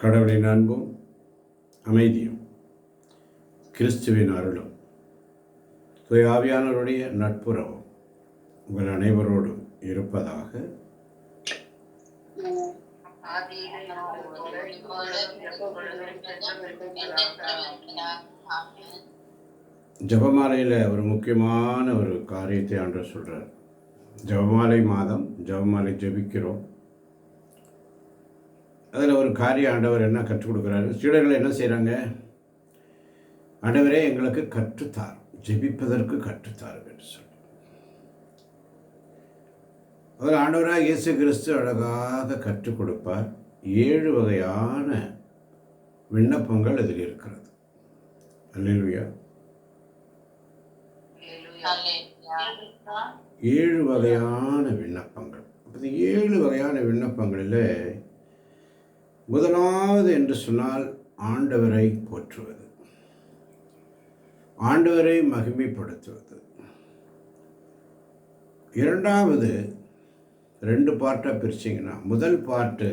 கடவுளின் அன்பும் அமைதியும் கிறிஸ்துவின் அருளும் தூய ஆவியானவருடைய நட்புறவும் உங்கள் அனைவரோடும் இருப்பதாக. ஜெபமாலையில் ஒரு முக்கியமான ஒரு காரியத்தை ஆண்டவர் சொல்கிறார். ஜெபமாலை மாதம், ஜெபமாலை ஜெபிக்கிறோம். அதில் ஒரு காரியம் ஆண்டவர் என்ன கற்றுக் கொடுக்குறாரு. சீடர்கள் என்ன செய்கிறாங்க? ஆண்டவரே எங்களுக்கு கற்றுத்தார், ஜெபிப்பதற்கு கற்றுத்தார் என்று சொல்லி. அதில் ஆண்டவராக இயேசு கிறிஸ்து அழகாக கற்றுக் கொடுப்பார். 7 வகையான விண்ணப்பங்கள் அதில் இருக்கிறது. அல்லேலூயா. 7 வகையான விண்ணப்பங்கள். அப்போ 7 வகையான விண்ணப்பங்களில் முதலாவது என்று சொன்னால் ஆண்டவரை போற்றுவது, ஆண்டவரை மகிமைப்படுத்துவது. இரண்டாவது 2 பார்ட்டாக பிரிச்சிங்கன்னா, முதல் பார்ட்டு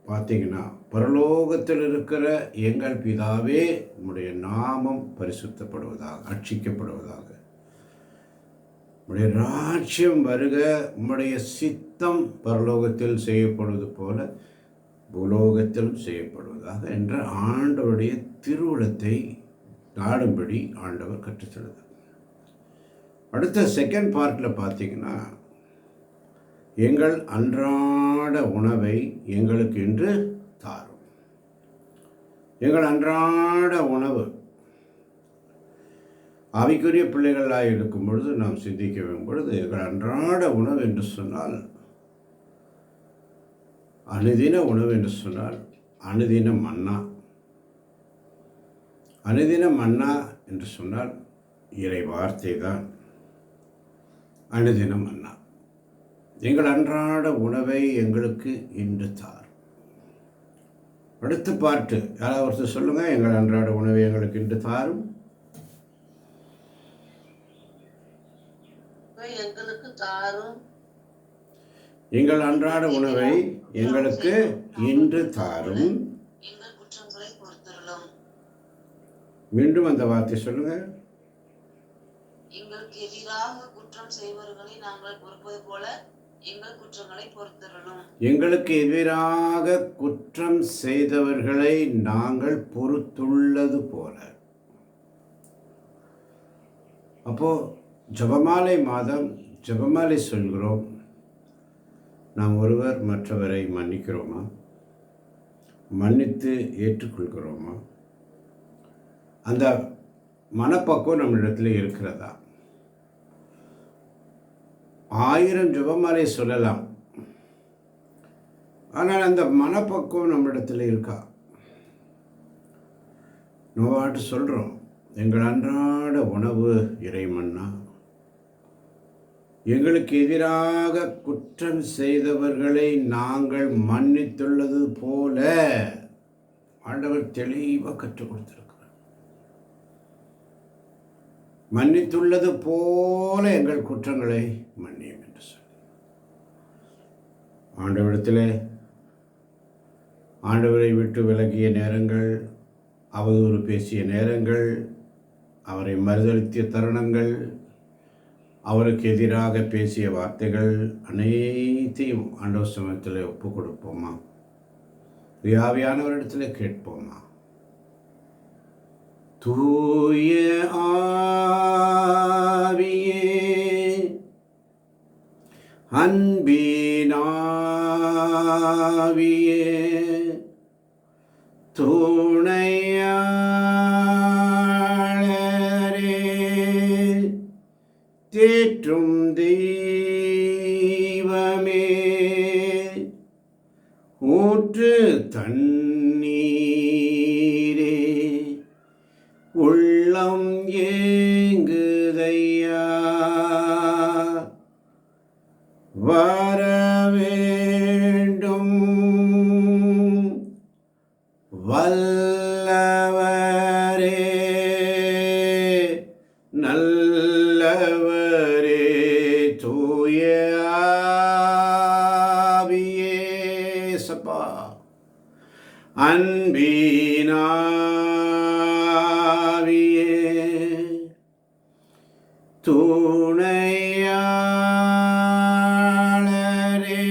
பார்த்தீங்கன்னா, பரலோகத்தில் இருக்கிற எங்கள் பிதாவே உம்முடைய நாமம் பரிசுத்தப்படுவதாக, அர்ச்சிக்கப்படுவதாக, உம்முடைய ராஜ்யம் வருக, உம்முடைய சித்தம் பரலோகத்தில் செய்யப்படுவது போல பூலோகத்திலும் செய்யப்படுவதாக என்ற ஆண்டவருடைய திருவுளத்தை நாடும்படி ஆண்டவர் கற்றுத்தருது. அடுத்த செகண்ட் பார்ட்டில் பார்த்தீங்கன்னா, எங்கள் அன்றாட உணவை எங்களுக்கு இன்று தாரும். எங்கள் அன்றாட உணவு ஆவிக்குரிய பிள்ளைகளாக இருக்கும் பொழுது நாம் சிந்திக்க வேண்டும் பொழுது, எங்கள் அன்றாட உணவு என்று சொன்னால், அனுதின உணவு என்று சொன்னால் அனுதின மன்னா. அனுதின மன்னா என்று சொன்னால் இறை வார்த்தை தான் அனுதின மன்னா. எங்கள் அன்றாட உணவை எங்களுக்கு இன்று தார். அடுத்த பாட்டு யாராவது ஒருத்தர் சொல்லுங்க, எங்கள் அன்றாட உணவை எங்களுக்கு இன்று தாரும். எங்களுக்கு தாரும். எங்கள் அன்றாட உணவை எங்களுக்கு இன்று தாரும். எங்கள் குற்றங்களை பொறுத்தருளும். மீண்டும் அந்த வார்த்தை சொல்லுங்க. எங்களுக்கு எதிராக குற்றம் செய்வர்களை நாங்கள் பொறுப்பது போல எங்கள் குற்றங்களை பொறுத்தருளும். எங்களுக்கு எதிராக குற்றம் செய்தவர்களை நாங்கள் பொறுத்துள்ளது போல. அப்போ ஜெபமாலை மாதம், ஜெபமாலை சொல்கிறோம். நாம் ஒருவர் மற்றவரை மன்னிக்கிறோமா? மன்னித்து ஏற்றுக்கொள்கிறோமா? அந்த மனப்பக்குவம் நம்மளிடத்தில் இருக்கிறதா? 1000 ஜெபமாலை சொல்லலாம், ஆனால் அந்த மனப்பக்குவம் நம்மளிடத்தில் இருக்கா? நோவாட்டு சொல்கிறோம், எங்கள் அன்றாட உணவு இறைமன்னா, எங்களுக்கு எதிராக குற்றம் செய்தவர்களை நாங்கள் மன்னித்துள்ளது போல. ஆண்டவர் தெளிவாக கற்றுக் கொடுத்திருக்கிறார். மன்னித்துள்ளது போல எங்கள் குற்றங்களை மன்னியும் என்று சொல்லி ஆண்டவரிடத்தில் ஆண்டவரை விட்டு விலகிய நேரங்கள், அவதூறு பேசிய நேரங்கள், அவரை மறுதலித்த தருணங்கள், அவருக்கு எதிராக பேசிய வார்த்தைகள் அனைத்தையும் ஆண்டவர் சமயத்தில் ஒப்பு கொடுப்போமா? ஆவியானவரிடத்தில் கேட்போமா? தூய ஆவியே, அன்பினாவியே, துணையா தேற்றும் தெய்வமே, ஊற்று தண்ணீரே, உள்ளம் ஏங்குதையா, வர வேண்டும் வல்லவரே, நல்லவரே, தூய ஆவியே. சப்பா அன்பினாவியே துணையாளரே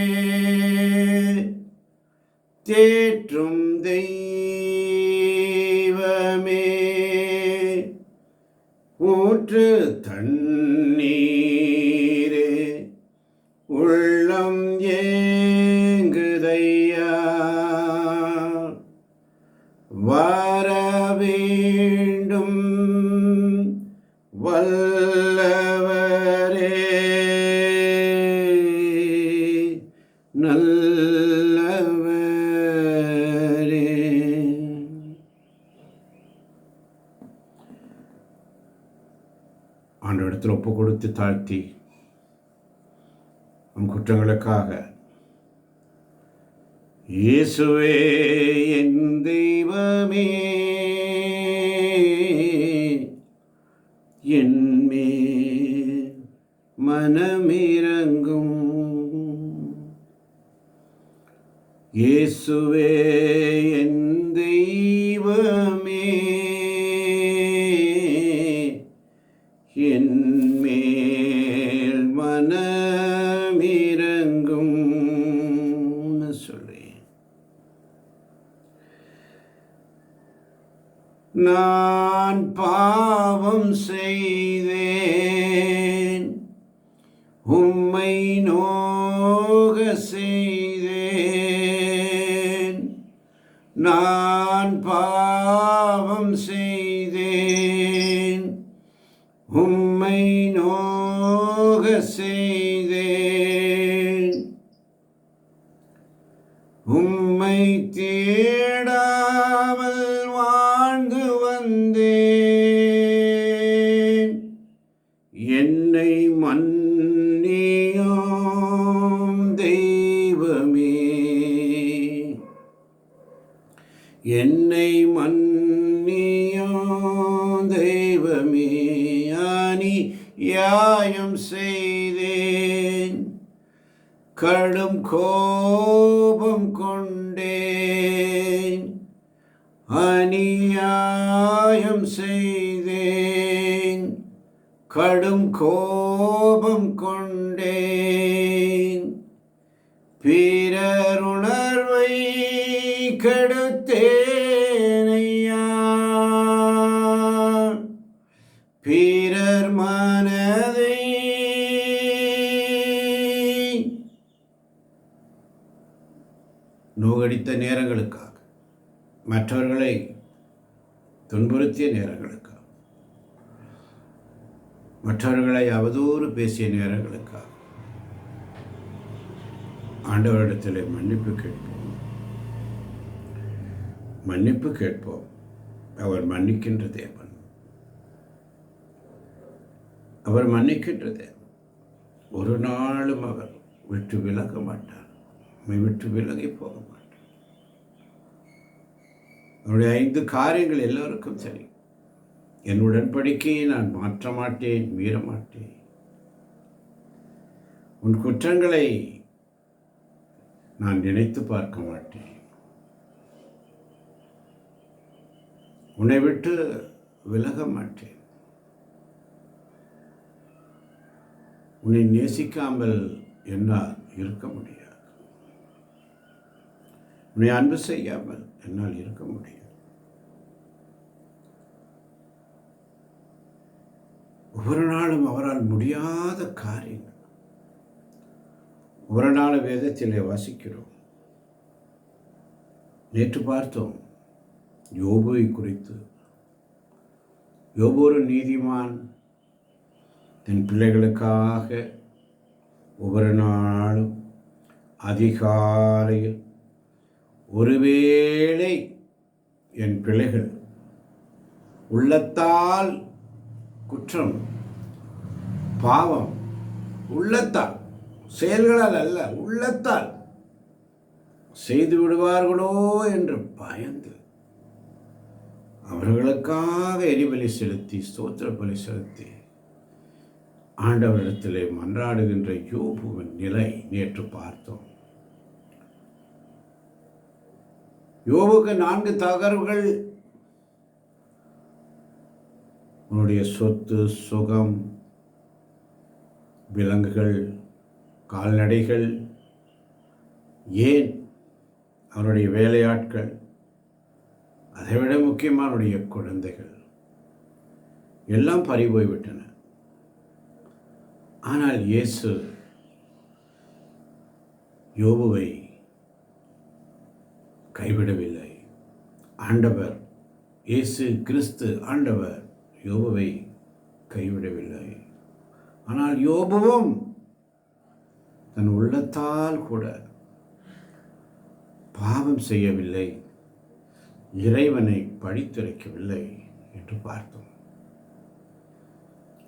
தேற்றும் தெய்வமே ஊற்று தண்ணீரே உள்ளம் ஏங்குதையா வர வேண்டும் வல்லவரே நல்லவரே. ஆண்டவரிடத்தில் ஒப்பு கொடுத்து தாழ்த்தி நம் குற்றங்களுக்காக இயேசுவே என் தெய்வமே என்மேல் மனமிரங்கும் இயேசுவே என் தெய்வமே என்மேல் மனமிரங்கும் சொல்லி நான் பாவம் செய்தேன் உம்மை நோக செய்தேன் நான் பாவம் செய்தேன் உம்மை நோக செய்தேன் உம்மை தேடாமல் வாழ்ந்து வந்தேன் என்னை மன்னியும் தெய்வமே என்னை மன்னியும் தெய்வமே அநியாயம் செய்தேன் கடும் கோபம் கொண்டேன் அநியாயம் செய்தேன் கடும் கோபம் கொண்டேன் பிறர் உணர்வை கெடுத்தேனையா பிறர் மனதை நோகடித்த நேரங்களுக்காக மற்றவர்களை துன்புறுத்திய நேரங்களுக்காக மற்றவர்களை அவதூறு பேசிய நேரங்களுக்காக ஆண்டவரிடத்தில் மன்னிப்பு கேட்போம் அவர் மன்னிக்கின்ற தேவன் அவர் மன்னிக்கின்ற தேவன் ஒரு நாளும் அவர் விட்டு விலக மாட்டார் விட்டு விலகி போக மாட்டார் அவருடைய 5 காரியங்கள் எல்லோருக்கும் சரி என் உடன்படிக்கையை நான் மாற்ற மாட்டேன் மீற மாட்டேன் உன் குற்றங்களை நான் நினைத்து பார்க்க மாட்டேன் உன்னை விட்டு விலக மாட்டேன் உன்னை நேசிக்காமல் என்னால் இருக்க முடியாது உன்னை அன்பு செய்யாமல் என்னால் இருக்க முடியாது ஒவ்வொரு நாளும் அவரால் முடியாத காரியங்கள் ஒரு நாள் வேதத்திலே வாசிக்கிறோம் நேற்று பார்த்தோம் யோபுவை குறித்து யோபு ஒரு நீதிமான் தன் பிள்ளைகளுக்காக ஒவ்வொரு நாளும் அதிகாலையில் ஒருவேளை என் பிள்ளைகள் உள்ளத்தால் குற்றம் பாவம் உள்ளத்தால் செயல்களால் அல்ல உள்ளத்தால் செய்து விடுவார்களோ என்று பயந்து அவர்களுக்காக எரிபலி செலுத்தி ஸ்தோத்திர பலி செலுத்தி ஆண்டவரிடத்திலே மன்றாடுகின்ற யோபுவின் நிலை நேற்று பார்த்தோம். யோபுக்கு 4 தகர்வுகள். உன்னுடைய சொத்து, சுகம், விலங்குகள், கால்நடைகள், ஏன் அவனுடைய வேலையாட்கள், அதைவிட முக்கியமாக அவனுடைய குழந்தைகள் எல்லாம் பறிபோய்விட்டன. ஆனால் இயேசு யோபுவை கைவிடவில்லை. ஆண்டவர் இயேசு கிறிஸ்து ஆண்டவர் யோபுவை கைவிடவில்லை. ஆனால் யோபுவும் தன் உள்ளத்தால் கூட பாவம் செய்யவில்லை, இறைவனை பழித்துரைக்கவில்லை என்று பார்த்தோம்.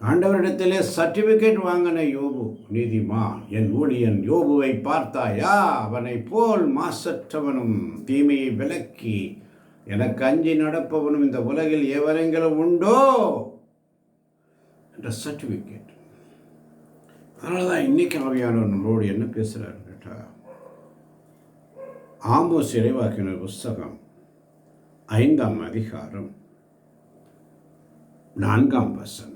ஆண்டவரிடத்திலே சர்டிபிகேட் வாங்கின யோபு நீதிமான், என் ஊழியன் யோபுவை பார்த்தாயா, அவனை போல் மாசற்றவனும் தீமையை விலக்கி எனக்கு அஞ்சி நடப்பவனும் இந்த உலகில் எவரெങ്കിലും உண்டோ என்ற சர்டிபிகேட். அதனால தான் இன்னைக்கு ஆவியானவர் நம்மளோடு என்ன பேசுகிறாரு கேட்டா, ஆமோஸ் இறைவாக்கினர் புஸ்தகம் 5ஆம் அதிகாரம் 4ஆம் வசனம்.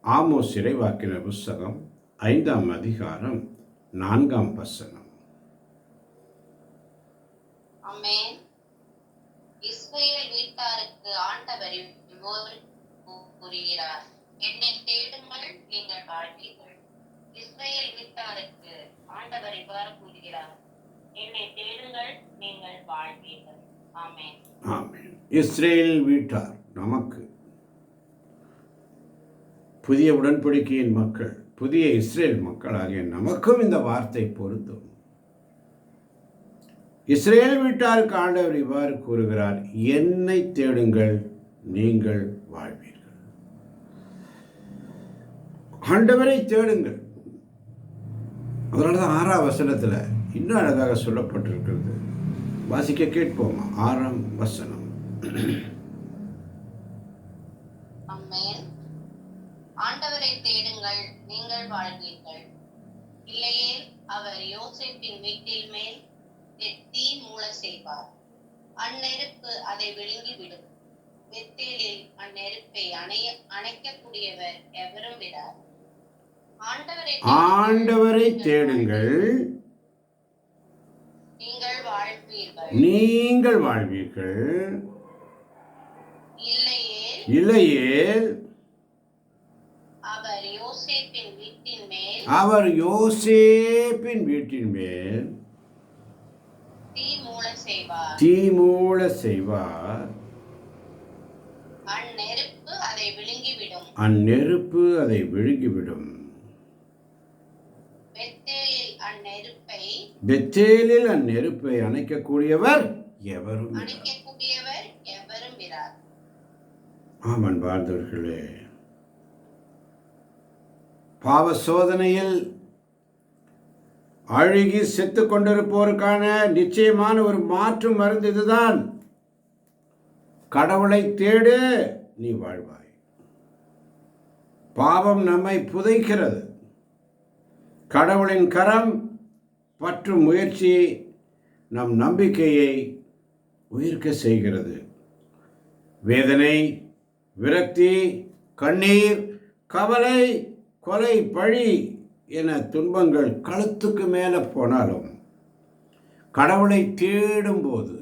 ஆமோஸ் இறைவாக்கினர் புஸ்தகம் 5ஆம் அதிகாரம் 4ஆம் வசனம். ஆமென். இஸ்ரவேல் வீட்டாருக்கு ஆண்டவர் இவ்வாறு கூறுகிறார், என்னை தேடுங்கள் நீங்கள் வாழ்வீர்கள். இஸ்ரவேல் வீட்டாருக்கு ஆண்டவர் இவ்வாறு கூறுகிறார், என்னை தேடுங்கள் நீங்கள் வாழ்வீர்கள். ஆமென். ஆமென். இஸ்ரேல் வீட்டார் நமக்கு புதிய உடன்படிக்கையின் மக்கள், புதிய இஸ்ரேல் மக்களாகிய நமக்கும் இந்த வார்த்தை பொருந்தும். இஸ்ரேல் வீட்டாருக்கு ஆண்டவர் இவ்வாறு கூறுகிறார், என்னை தேடுங்கள் நீங்கள் வாழ்வீர்கள். ஆண்டவரை தேடுங்கள். அதனால தான் 6ஆம் வசனத்தில் இன்னும் அழகாக சொல்லப்பட்டிருக்கிறது. வாசிக்க கேட்போமா? 6ஆம் வசனம். ஆமென். ஆண்டவரை தேடுங்கள் நீங்கள் வாழ்வீர்கள். இல்லையே அவர் யோசேப்பின் வீட்டில் மேல் தீ மூள செய்வார், அந்நெருப்பு அதை விழுங்கிவிடும். பெத்தேலில் அந்நெருப்பை அணைக்கக்கூடியவர் எவரும் விடார். ஆண்டவரை தேடுங்கள் நீங்கள் வாழ்வீர்கள். இல்லையேல் அவர் யோசேப்பின் வீட்டின் மேல் தீ மூள செய்வார், அந்நெருப்பு அதை விழுங்கிவிடும். பெத்தேலில் அந்நெருப்பை அணைக்கக்கூடியவர் எவரும் விடார். ஆமன் வாழ்ந்தவர்களே, பாவ சோதனையில் அழுகி செத்து கொண்டிருப்போருக்கான நிச்சயமான ஒரு மாற்று மருந்து இதுதான். கடவுளை தேடு, நீ வாழ்வாய். பாவம் நம்மை புதைக்கிறது. கடவுளின் கரம் பற்றும் முயற்சி நம் நம்பிக்கையை உயிர்க்க செய்கிறது. வேதனை, விரக்தி, கண்ணீர், கவலை, கொலை, பழி என துன்பங்கள் கழுத்துக்கு மேலே போனாலும் கடவுளை தேடும்போது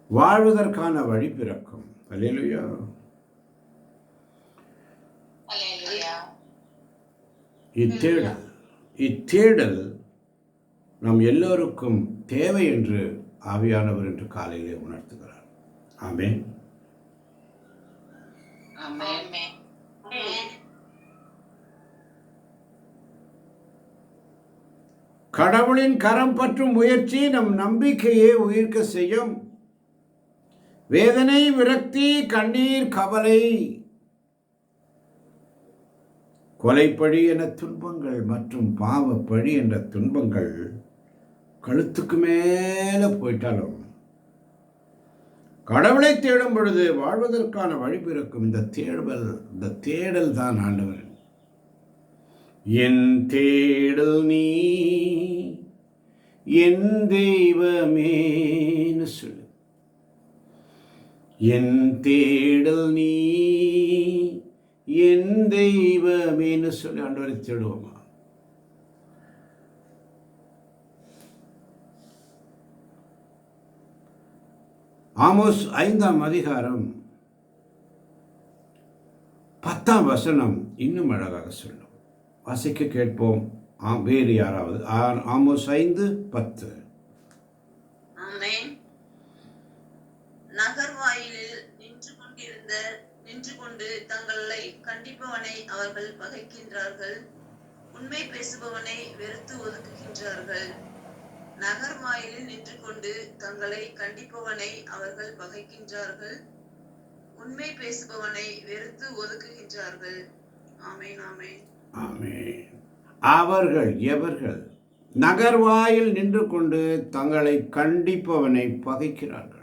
வாழ்வதற்கான வழி பிறக்கும். அல்லேலூயா. இத்தேடல் நம் எல்லோருக்கும் தேவை என்று ஆவியானவர் என்று காலையிலே உணர்த்துகிறார். ஆமென். கடவுளின் கரம் பற்றும் முயற்சி நம் நம்பிக்கையை உயிர்க்க செய்யும். வேதனை, விரக்தி, கண்ணீர், கவலை, கொலைப்பழி என துன்பங்கள் மற்றும் பாவப்பழி என்ற துன்பங்கள் கழுத்துக்கு மேலே போயிட்டாலும் கடவுளை தேடும் பொழுது வாழ்வதற்கான வழி பிறக்கும். இந்த தேடல் தான் ஆண்டவர். என் தேடல் நீ, என் தெய்வமே என் தேடல் நீ என் தெய்வமேன்னு சொல்லி ஆண்டவரை தேடுவோமா? ஆமோஸ் 5ஆம் அதிகாரம் 10ஆம் வசனம் இன்னும் அழகாக சொல்லும். வாசிக்க கேட்போம். வேறு யாராவது? ஆமோஸ் 5:10. ஆமென். நகர்வாயிலில் நின்று கொண்டு தங்களை கண்டிப்பவனை அவர்கள் பகைக்கின்றார்கள். உண்மை பேசுபவனை வெறுத்து ஒதுக்குகின்றார்கள். நகர்வாயிலில் நின்று கொண்டு தங்களை கண்டிப்பவனை அவர்கள் பகைக்கின்றார்கள். உண்மை பேசுபவனை வெறுத்து ஒதுக்குகின்றார்கள். ஆமென், ஆமென், ஆமென். அவர்கள் எவர்கள்? நகர்வாயில் நின்று கொண்டு தங்களை கண்டிப்பவனை பகைக்கிறார்கள்.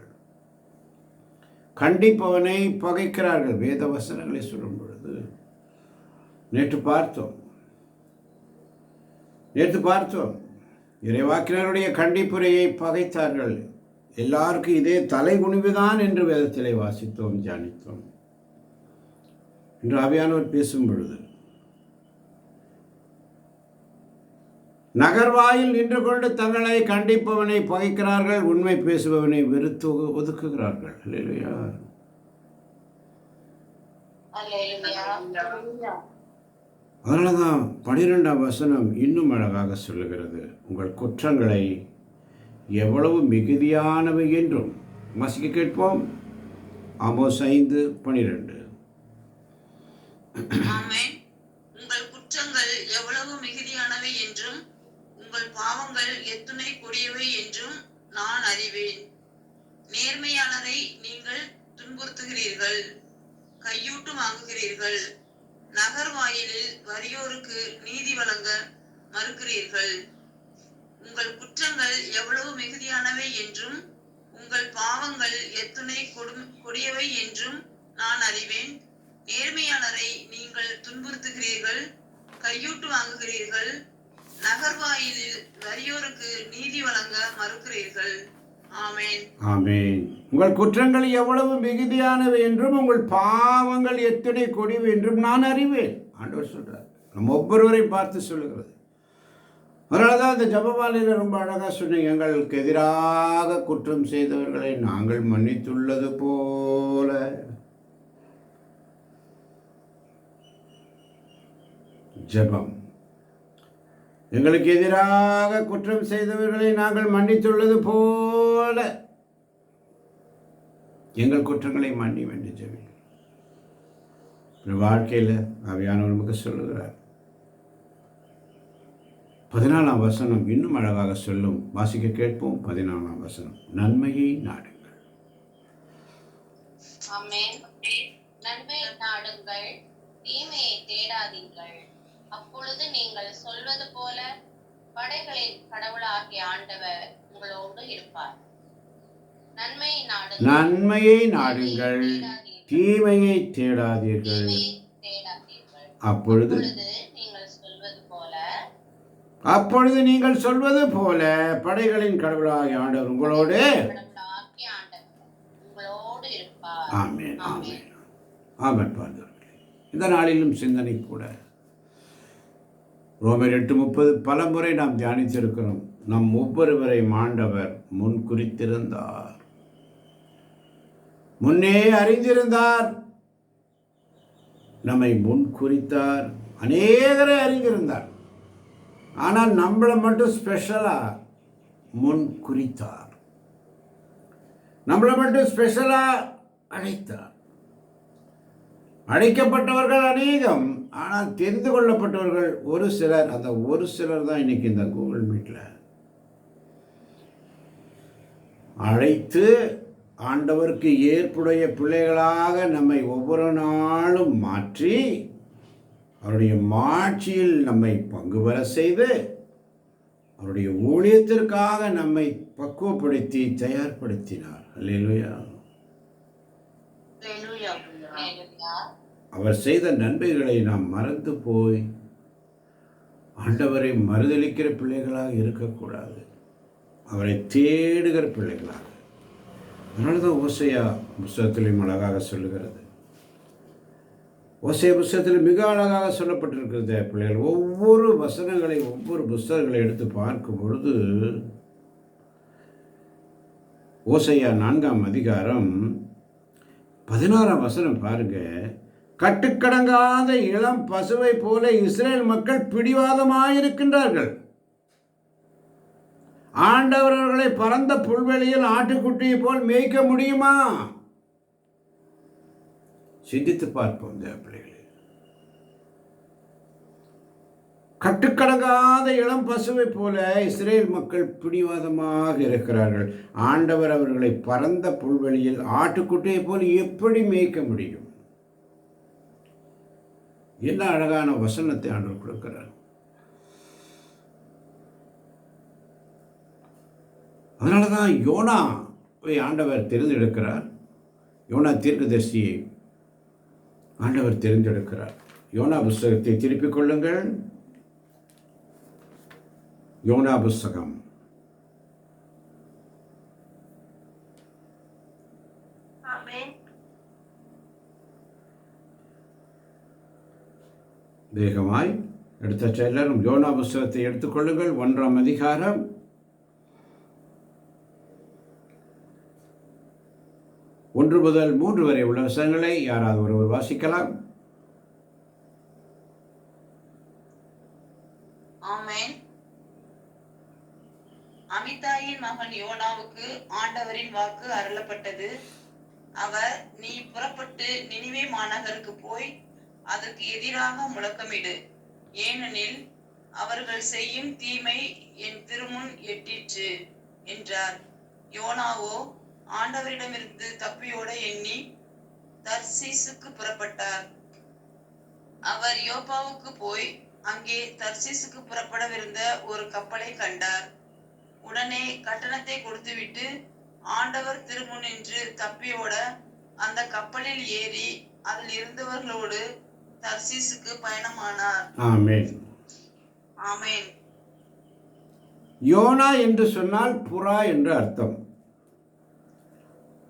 கண்டிப்பவனை பகைக்கிறார்கள். வேத வசனங்களை சொல்லும் பொழுது நேற்று பார்த்தோம். இறைவாக்கினருடைய கண்டிப்புரையை பகைத்தார்கள். எல்லாருக்கும் இதே தலைகுனிவுதான் என்று வேதத்திலே வாசித்தோம், தியானித்தோம். இன்று ஆவியானவர் பேசும் பொழுது நகர்வாயில் நின்று கொண்டு தங்களை கண்டிப்பவனை பகைக்கிறார்கள், உண்மை பேசுபவனை வெறுத்து ஒதுக்குகிறார்கள். அல்லேலூயா. அதனால்தான் 12ஆம் வசனம் இன்னும் அழகாக சொல்லுகிறது. உங்கள் குற்றங்களை எவ்வளவு மிகுதியானவை என்றும். வாசிக்க கேட்போம். ஆமோஸ் 5:12. ஆமென். உங்கள் குற்றங்கள் எவ்வளவு மிகுதியானவை என்றும் உங்கள் பாவங்கள் எத்துணை கொடியவை என்றும் நான் அறிவேன். நேர்மையாளரை நீங்கள் துன்புறுத்துகிறீர்கள், கையூட்டு வாங்குகிறீர்கள். நகர்வாயிலில் வறியோருக்கு நீதி வழங்க மறுக்கிறீர்கள். உங்கள் குற்றங்கள் எவ்வளவு மிகுதியானவை என்றும் உங்கள் பாவங்கள் எத்துணை கொடியவை என்றும் நான் அறிவேன். நேர்மையாளரை நீங்கள் துன்புறுத்துகிறீர்கள், கையூட்டு வாங்குகிறீர்கள். நகர்வாயிலில் வறியோருக்கு நீதி வழங்க மறுக்கிறீர்கள். ஆமென், ஆமென். உங்கள் குற்றங்கள் எவ்வளவு மிகுதியானவை என்றும் உங்கள் பாவங்கள் எத்தனை கொடியவை என்றும் நான் அறிவேன். ஆண்டவர் சொல்றார். நம்ம ஒவ்வொருவரை பார்த்து சொல்லுகிறது. அதனால தான் அந்த ஜெபமாலையில் ரொம்ப அழகாக சொன்னீங்க. எங்களுக்கு எதிராக குற்றம் செய்தவர்களை நாங்கள் மன்னித்துள்ளது போல ஜெபம். எங்களுக்கு எதிராக குற்றம் செய்தவர்களை நாங்கள் மன்னித்துள்ளது போல எங்கள் குற்றங்களை மன்னி என்று ஜெபி. வாழ்க்கையில் ஆவியானவர் நமக்கு சொல்லுகிறார். 14ஆம் வசனம் இன்னும் அழகாக சொல்லும். வாசிக்க கேட்போம். 14ஆம் வசனம். நன்மையை நாடுங்கள். ஆமென். நன்மையை நாடுங்கள், தீமையை தேடாதீர்கள். அப்பொழுது நீங்கள் சொல்வது போல படைகளின் கடவுளாகிய ஆண்டவர் உங்களோடு இருப்பார். நன்மையை நாடுங்கள், தீமையை தேடாதீர்கள். அப்பொழுது நீங்கள் சொல்வது போல படைகளின் கடவுளாகிய ஆண்டவர் உங்களோடு. ஆமென், ஆமென், ஆமென். பார்த்தவர்களே, இந்த நாளிலும் சிந்தனை கூட ரோமர் 8:30 பல முறை நாம் தியானித்திருக்கிறோம். நம் ஒவ்வொருவரையும் ஆண்டவர் முன் குறித்திருந்தார், முன்னே அறிந்திருந்தார், நம்மை முன் குறித்தார், அநேகரை அறிந்திருந்தார். ஆனால் நம்மளை மட்டும் ஸ்பெஷலாக முன் குறித்தார், நம்மளை மட்டும் ஸ்பெஷலாக அழைத்தார். அழைக்கப்பட்டவர்கள் அநேகம், ஆனால் தெரிந்து கொள்ளப்பட்டவர்கள் ஒரு சிலர். அந்த ஒரு சிலர் தான் இன்னைக்கு இந்த கூகுள் மீட்டில் அழைத்து ஆண்டவருக்கு ஏற்புடைய பிள்ளைகளாக நம்மை ஒவ்வொரு நாளும் மாற்றி அவருடைய மாட்சியில் நம்மை பங்கு பெற செய்து அவருடைய ஊழியத்திற்காக நம்மை பக்குவப்படுத்தி தயார்படுத்தினார். அல்லேலூயா. அவர் செய்த நன்மைகளை நாம் மறந்து போய் ஆண்டவரை மறுதலிக்கிற பிள்ளைகளாக இருக்கக்கூடாது. அவரை தேடுகிற பிள்ளைகளாக, அதனால தான் ஓசையா புஸ்தகத்திலையும் அழகாக சொல்லுகிறது. ஓசையா புஸ்தகத்தில் மிக அழகாக சொல்லப்பட்டிருக்கிறது பிள்ளைகள். ஒவ்வொரு வசனங்களை ஒவ்வொரு புஸ்தகங்களை எடுத்து பார்க்கும் பொழுது ஓசையா 4ஆம் அதிகாரம் 16ஆம் வசனம் பாருங்க. கட்டுக்கடங்காத இளம் பசுவை போல இஸ்ரேல் மக்கள் பிடிவாதமாயிருக்கின்றார்கள். ஆண்டவர் அவர்களை பரந்த புல்வெளியில் ஆட்டுக்குட்டியை போல் மேய்க்க முடியுமா? சிந்தித்து பார்ப்போம் பிள்ளைகளே. கட்டுக்கடங்காத இளம் பசுவை போல இஸ்ரேல் மக்கள் பிடிவாதமாக இருக்கிறார்கள். ஆண்டவர் அவர்களை பரந்த புல்வெளியில் ஆட்டுக்குட்டியை போல் எப்படி மேய்க்க முடியும்? என்ன அழகான வசனத்தை ஆண்டவர் கொடுக்கிறார். அதனால தான் யோனாவை ஆண்டவர் தெரிந்தெடுக்கிறார். யோனா தீர்க்கதரிசியை ஆண்டவர் தெரிந்தெடுக்கிறார். யோனா புஸ்தகத்தை திருப்பிக் கொள்ளுங்கள். யோனா புஸ்தகம் வேகமாய் எடுத்த எல்லாரும் யோனா புஸ்தகத்தை எடுத்துக்கொள்ளுங்கள். 1ஆம் அதிகாரம் 1 முதல் 3 வரை உள்ள வசனங்களை யாராவது ஒருவர் வாசிக்கலாம். ஆமென். அமித்தாயின் மகன் யோனாவுக்கு ஆண்டவரின் வாக்கு அருளப்பட்டது. அவர், நீ புறப்பட்டு நினிவே மாநகருக்கு போய் அதற்கு எதிராக முழக்கமிடு, ஏனெனில் அவர்கள் செய்யும் தீமை என் திருமுன் எட்டிற்று என்றார். யோனாவோ ஆண்டவரிடமிருந்து தப்பியோட எண்ணி தர்சீசுக்கு புறப்பட்டார். அவர் யோப்பாவுக்கு போய் அங்கே தர்சீசுக்கு புறப்படவிருந்த ஒரு கப்பலை கண்டார். உடனே கட்டணத்தை கொடுத்துவிட்டு ஆண்டவர் திருமுன் நின்று தப்பியோட அந்த கப்பலில் ஏறி அதில் இருந்தவர்களோடு தர்சீசுக்கு பயணமானார். ஆமென். ஆமென். யோனா என்று சொன்னால் புறா என்று அர்த்தம்.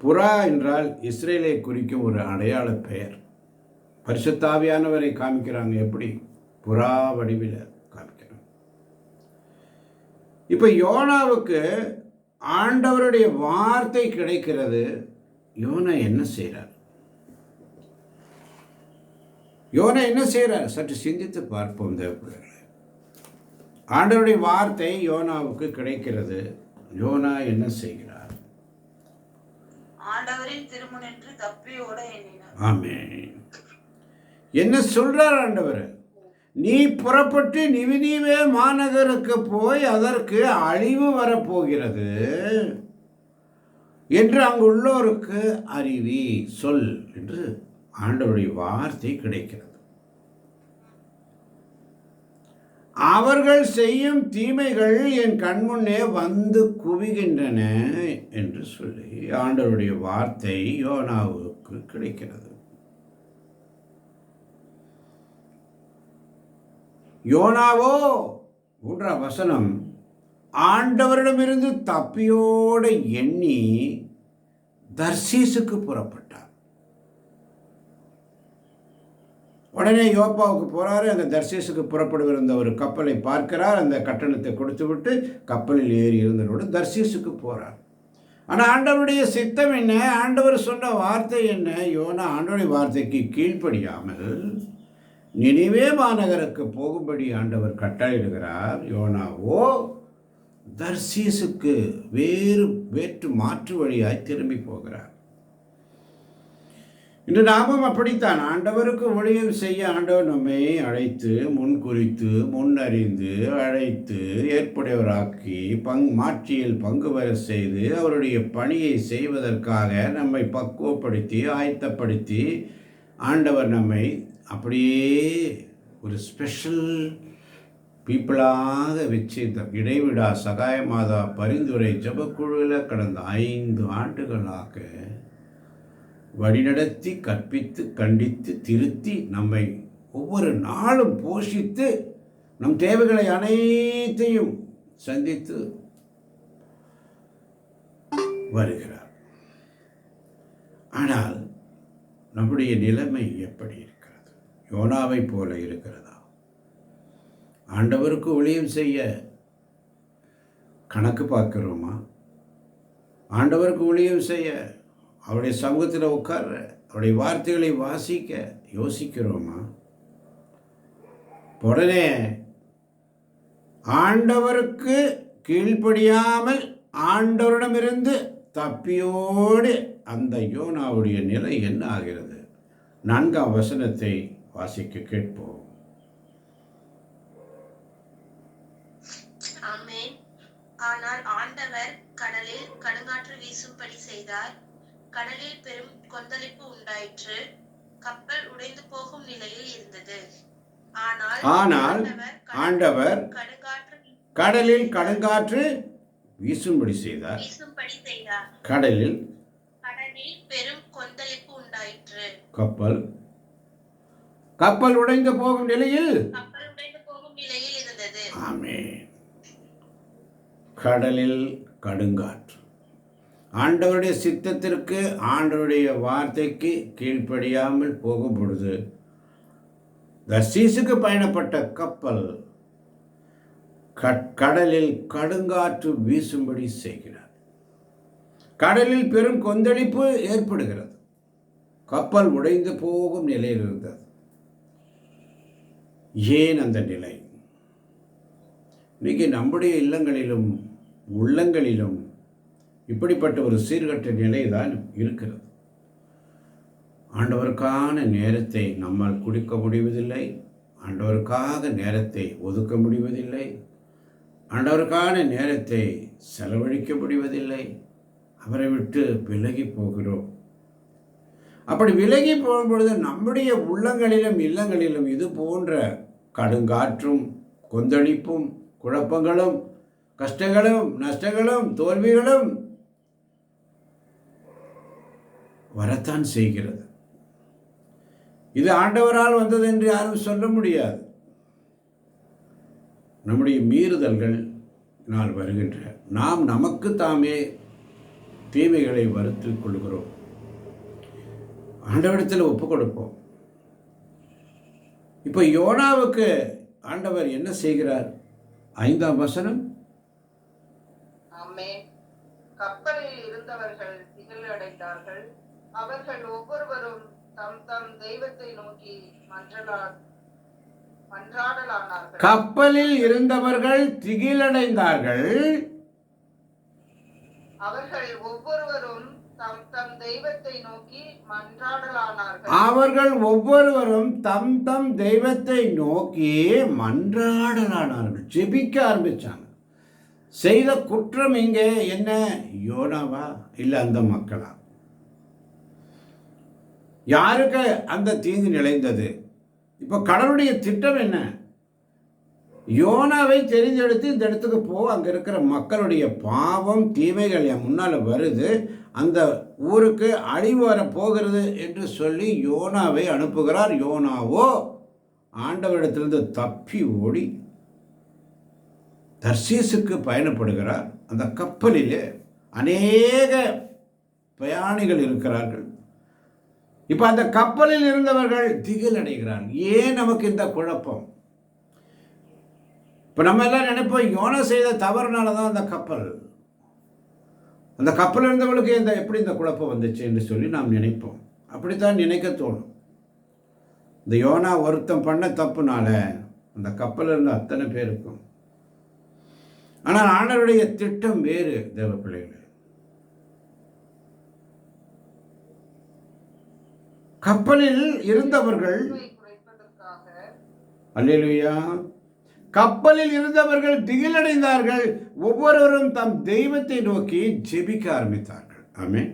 புறா என்றால் இஸ்ரேலை குறிக்கும் ஒரு அடையாள பெயர். பரிசுத்த ஆவியானவரை காமிக்கிறாங்க. எப்படி? புறா வடிவில் காமிக்கிறாங்க. இப்போ யோனாவுக்கு ஆண்டவருடைய வார்த்தை கிடைக்கிறது. யோனா என்ன செய்கிறார்? யோனா என்ன செய்கிறார்? சற்று சிந்தித்து பார்ப்போம் தேவப்பிள்ளைகளே. ஆண்டவருடைய வார்த்தை யோனாவுக்கு கிடைக்கிறது. யோனா என்ன செய்கிறார்? ஆண்டவரின் திருமுன் நின்று தப்பியோட எண்ணினார். ஆமென். என்ன சொல்றார் ஆண்டவர்? நீ புறப்பட்டு நினிவே மாநகருக்கு போய் அதற்கு அழிவு வரப்போகிறது என்று அங்குள்ளோருக்கு அறிவி சொல் என்று ஆண்டவருடைய வார்த்தை கிடைக்கிறது. அவர்கள் செய்யும் தீமைகள் என் கண்முன்னே வந்து குவிகின்றன என்று சொல்லி ஆண்டவருடைய வார்த்தை யோனாவுக்கு கிடைக்கிறது. யோனாவோ 3ஆம் வசனம், ஆண்டவரிடமிருந்து தப்பியோட எண்ணி தர்சீசுக்கு புறப்பட்டார். உடனே யோப்பாவுக்கு போகிறாரு. அங்கே தர்சீசுக்கு புறப்படுவிருந்த ஒரு கப்பலை பார்க்கிறார். அந்த கட்டணத்தை கொடுத்து விட்டு கப்பலில் ஏறி இருந்ததோடு தர்சீசுக்கு போகிறார். ஆனால் ஆண்டவருடைய சித்தம் என்ன? ஆண்டவர் சொன்ன வார்த்தை என்ன? யோனா ஆண்டவருடைய வார்த்தைக்கு கீழ்ப்படியாமல் நினிவே மாநகருக்கு போகும்படி ஆண்டவர் கட்டளையிடுகிறார். யோனாவோ தர்சீசுக்கு வேற்று மாற்று வழியாய் திரும்பி போகிறார். இன்று நாமும் அப்படித்தான். ஆண்டவருக்கு ஊழியம் செய்ய ஆண்டவர் நம்மை அழைத்து, முன்குறித்து, முன்னறிந்து, அழைத்து, ஏற்புடையவராக்கி, மாட்சியில் பங்கு பெற செய்து, அவருடைய பணியை செய்வதற்காக நம்மை பக்குவப்படுத்தி, ஆயத்தப்படுத்தி, ஆண்டவர் நம்மை அப்படியே ஒரு ஸ்பெஷல் பீப்புளாக வச்சு இந்த இடைவிடா சகாய மாதா பரிந்துரை ஜபக்குழுவில் கடந்த 5 ஆண்டுகளாக வழிநடத்தி, கற்பித்து, கண்டித்து, திருத்தி, நம்மை ஒவ்வொரு நாளும் போஷித்து, நம் தேவைகளை அனைத்தையும் சந்தித்து வருகிறார். ஆனால் நம்முடைய நிலைமை எப்படி இருக்கிறது? யோனாவை போல இருக்கிறதா? ஆண்டவருக்கு ஊழியம் செய்ய கணக்கு பார்க்கிறோமா? ஆண்டவருக்கு ஊழியம் செய்ய அவருடைய சமூகத்தில் உட்கார அவருடைய வார்த்தைகளை வாசிக்க யோசிக்கிறோமா? உடனே ஆண்டவருக்கு கீழ்ப்படியாமல் ஆண்டவரிடமிருந்து தப்பியோடு அந்த யோனாவுடைய நிலை என்ன ஆகிறது? 4ஆம் வசனத்தை வாசிக்க கேட்போம். ஆமென். ஆனால் ஆண்டவர் கடலில் கடுங்காற்று வீசும்படி செய்தார். கடலில் பெரும் கொந்தளிப்பு உண்டாயிற்று. கப்பல் உடைந்து போகும் நிலையில் இருந்தது. ஆனால் ஆண்டவர் கடலில் கடுங்காற்று வீசும்படி செய்தார். கடலில் பெரும் கொந்தளிப்பு உண்டாயிற்று. கப்பல் உடைந்து போகும் நிலையில் இருந்தது. ஆமென். கடலில் கடுங்காற்று. ஆண்டவருடைய சித்தத்திற்கு ஆண்டவருடைய வார்த்தைக்கு கீழ்ப்படியாமல் போகும் பொழுது தர்சீசுக்கு பயணப்பட்ட கப்பல் கடலில் கடுங்காற்று வீசும்படி செய்கிறார். கடலில் பெரும் கொந்தளிப்பு ஏற்படுகிறது. கப்பல் உடைந்து போகும் நிலையில் இருந்தது. ஏன் அந்த நிலை? இன்னைக்கு நம்முடைய இல்லங்களிலும் உள்ளங்களிலும் இப்படிப்பட்ட ஒரு சீர்கட்ட நிலை தான் இருக்கிறது. ஆண்டவருக்கான நேரத்தை நம்மால் கொடுக்க முடிவதில்லை. ஆண்டவருக்காக நேரத்தை ஒதுக்க முடிவதில்லை. ஆண்டவருக்கான நேரத்தை செலவழிக்க முடிவதில்லை. அவரை விட்டு விலகி போகிறோம். அப்படி விலகி போகும்பொழுது நம்முடைய உள்ளங்களிலும் இல்லங்களிலும் இது போன்ற கடுங்காற்றும் கொந்தளிப்பும் குழப்பங்களும் கஷ்டங்களும் நஷ்டங்களும் தோல்விகளும் வரத்தான் செய்கிறது. இது ஆண்டவரால் வந்தது என்று யாரும் சொல்ல முடியாது. நம்முடைய மீறுதல்கள் நாள் வருகின்ற நாம் நமக்கு தாமே தீமைகளை வருத்திக் கொள்கிறோம். ஆண்டவரிடத்தில் ஒப்புக் கொடுப்போம். இப்போ யோனாவுக்கு ஆண்டவர் என்ன செய்கிறார்? 5ஆம் வசனம். ஆமென். கப்பலில் இருந்தவர்கள் திகிலடைந்தார்கள். அவர்கள் ஒவ்வொருவரும் தம் தம் தெய்வத்தை நோக்கி மன்றாடலானார்கள். கப்பலில் இருந்தவர்கள் திகிலடைந்தார்கள். அவர்கள் ஒவ்வொருவரும் தம் தம் தெய்வத்தை நோக்கி மன்றாடலானார்கள். அவர்கள் ஒவ்வொருவரும் தம் தம் தெய்வத்தை நோக்கி மன்றாடலானார்கள். ஜெபிக்க ஆரம்பிச்சாங்க. செய்த குற்றம் இங்கே என்ன? யோனாவா இல்லை அந்த மக்களா? யாருக்கு அந்த தீங்கு நிலைந்தது? இப்போ கடவுளுடைய திட்டம் என்ன? யோனாவை தெரிந்தெடுத்து இந்த இடத்துக்கு போ, அங்கே இருக்கிற மக்களுடைய பாவம் தீமைகள் என் முன்னால் வருது, அந்த ஊருக்கு அழிவு வர போகிறது என்று சொல்லி யோனாவை அனுப்புகிறார். யோனாவோ ஆண்டவரிடத்திலிருந்து தப்பி ஓடி தர்சீசுக்கு பயணப்படுகிறார். அந்த கப்பலிலே அநேக பயணிகள் இருக்கிறார்கள். இப்போ அந்த கப்பலில் இருந்தவர்கள் திகில் அடைகிறார்கள். ஏன் நமக்கு இந்த குழப்பம்? இப்போ நம்ம எல்லாம் நினைப்போம், யோனா செய்த தவறுனால தான் அந்த கப்பல் இருந்தவர்களுக்கு எப்படி இந்த குழப்பம் வந்துச்சு என்று சொல்லி நாம் நினைப்போம். அப்படித்தான் நினைக்க தோணும். இந்த யோனா ஒருத்தம் பண்ண தப்புனால அந்த கப்பல் இருந்த அத்தனை பேருக்கும். ஆனால் ஆண்டவருடைய திட்டம் வேறு. தேவ பிள்ளைகளே, கப்பலில் இருந்தவர்கள் அல்லேலூயா, கப்பலில் இருந்தவர்கள் திகிலடைந்தார்கள். ஒவ்வொருவரும் தம் தெய்வத்தை நோக்கி ஜெபிக்க ஆரம்பித்தார்கள். ஆமென்.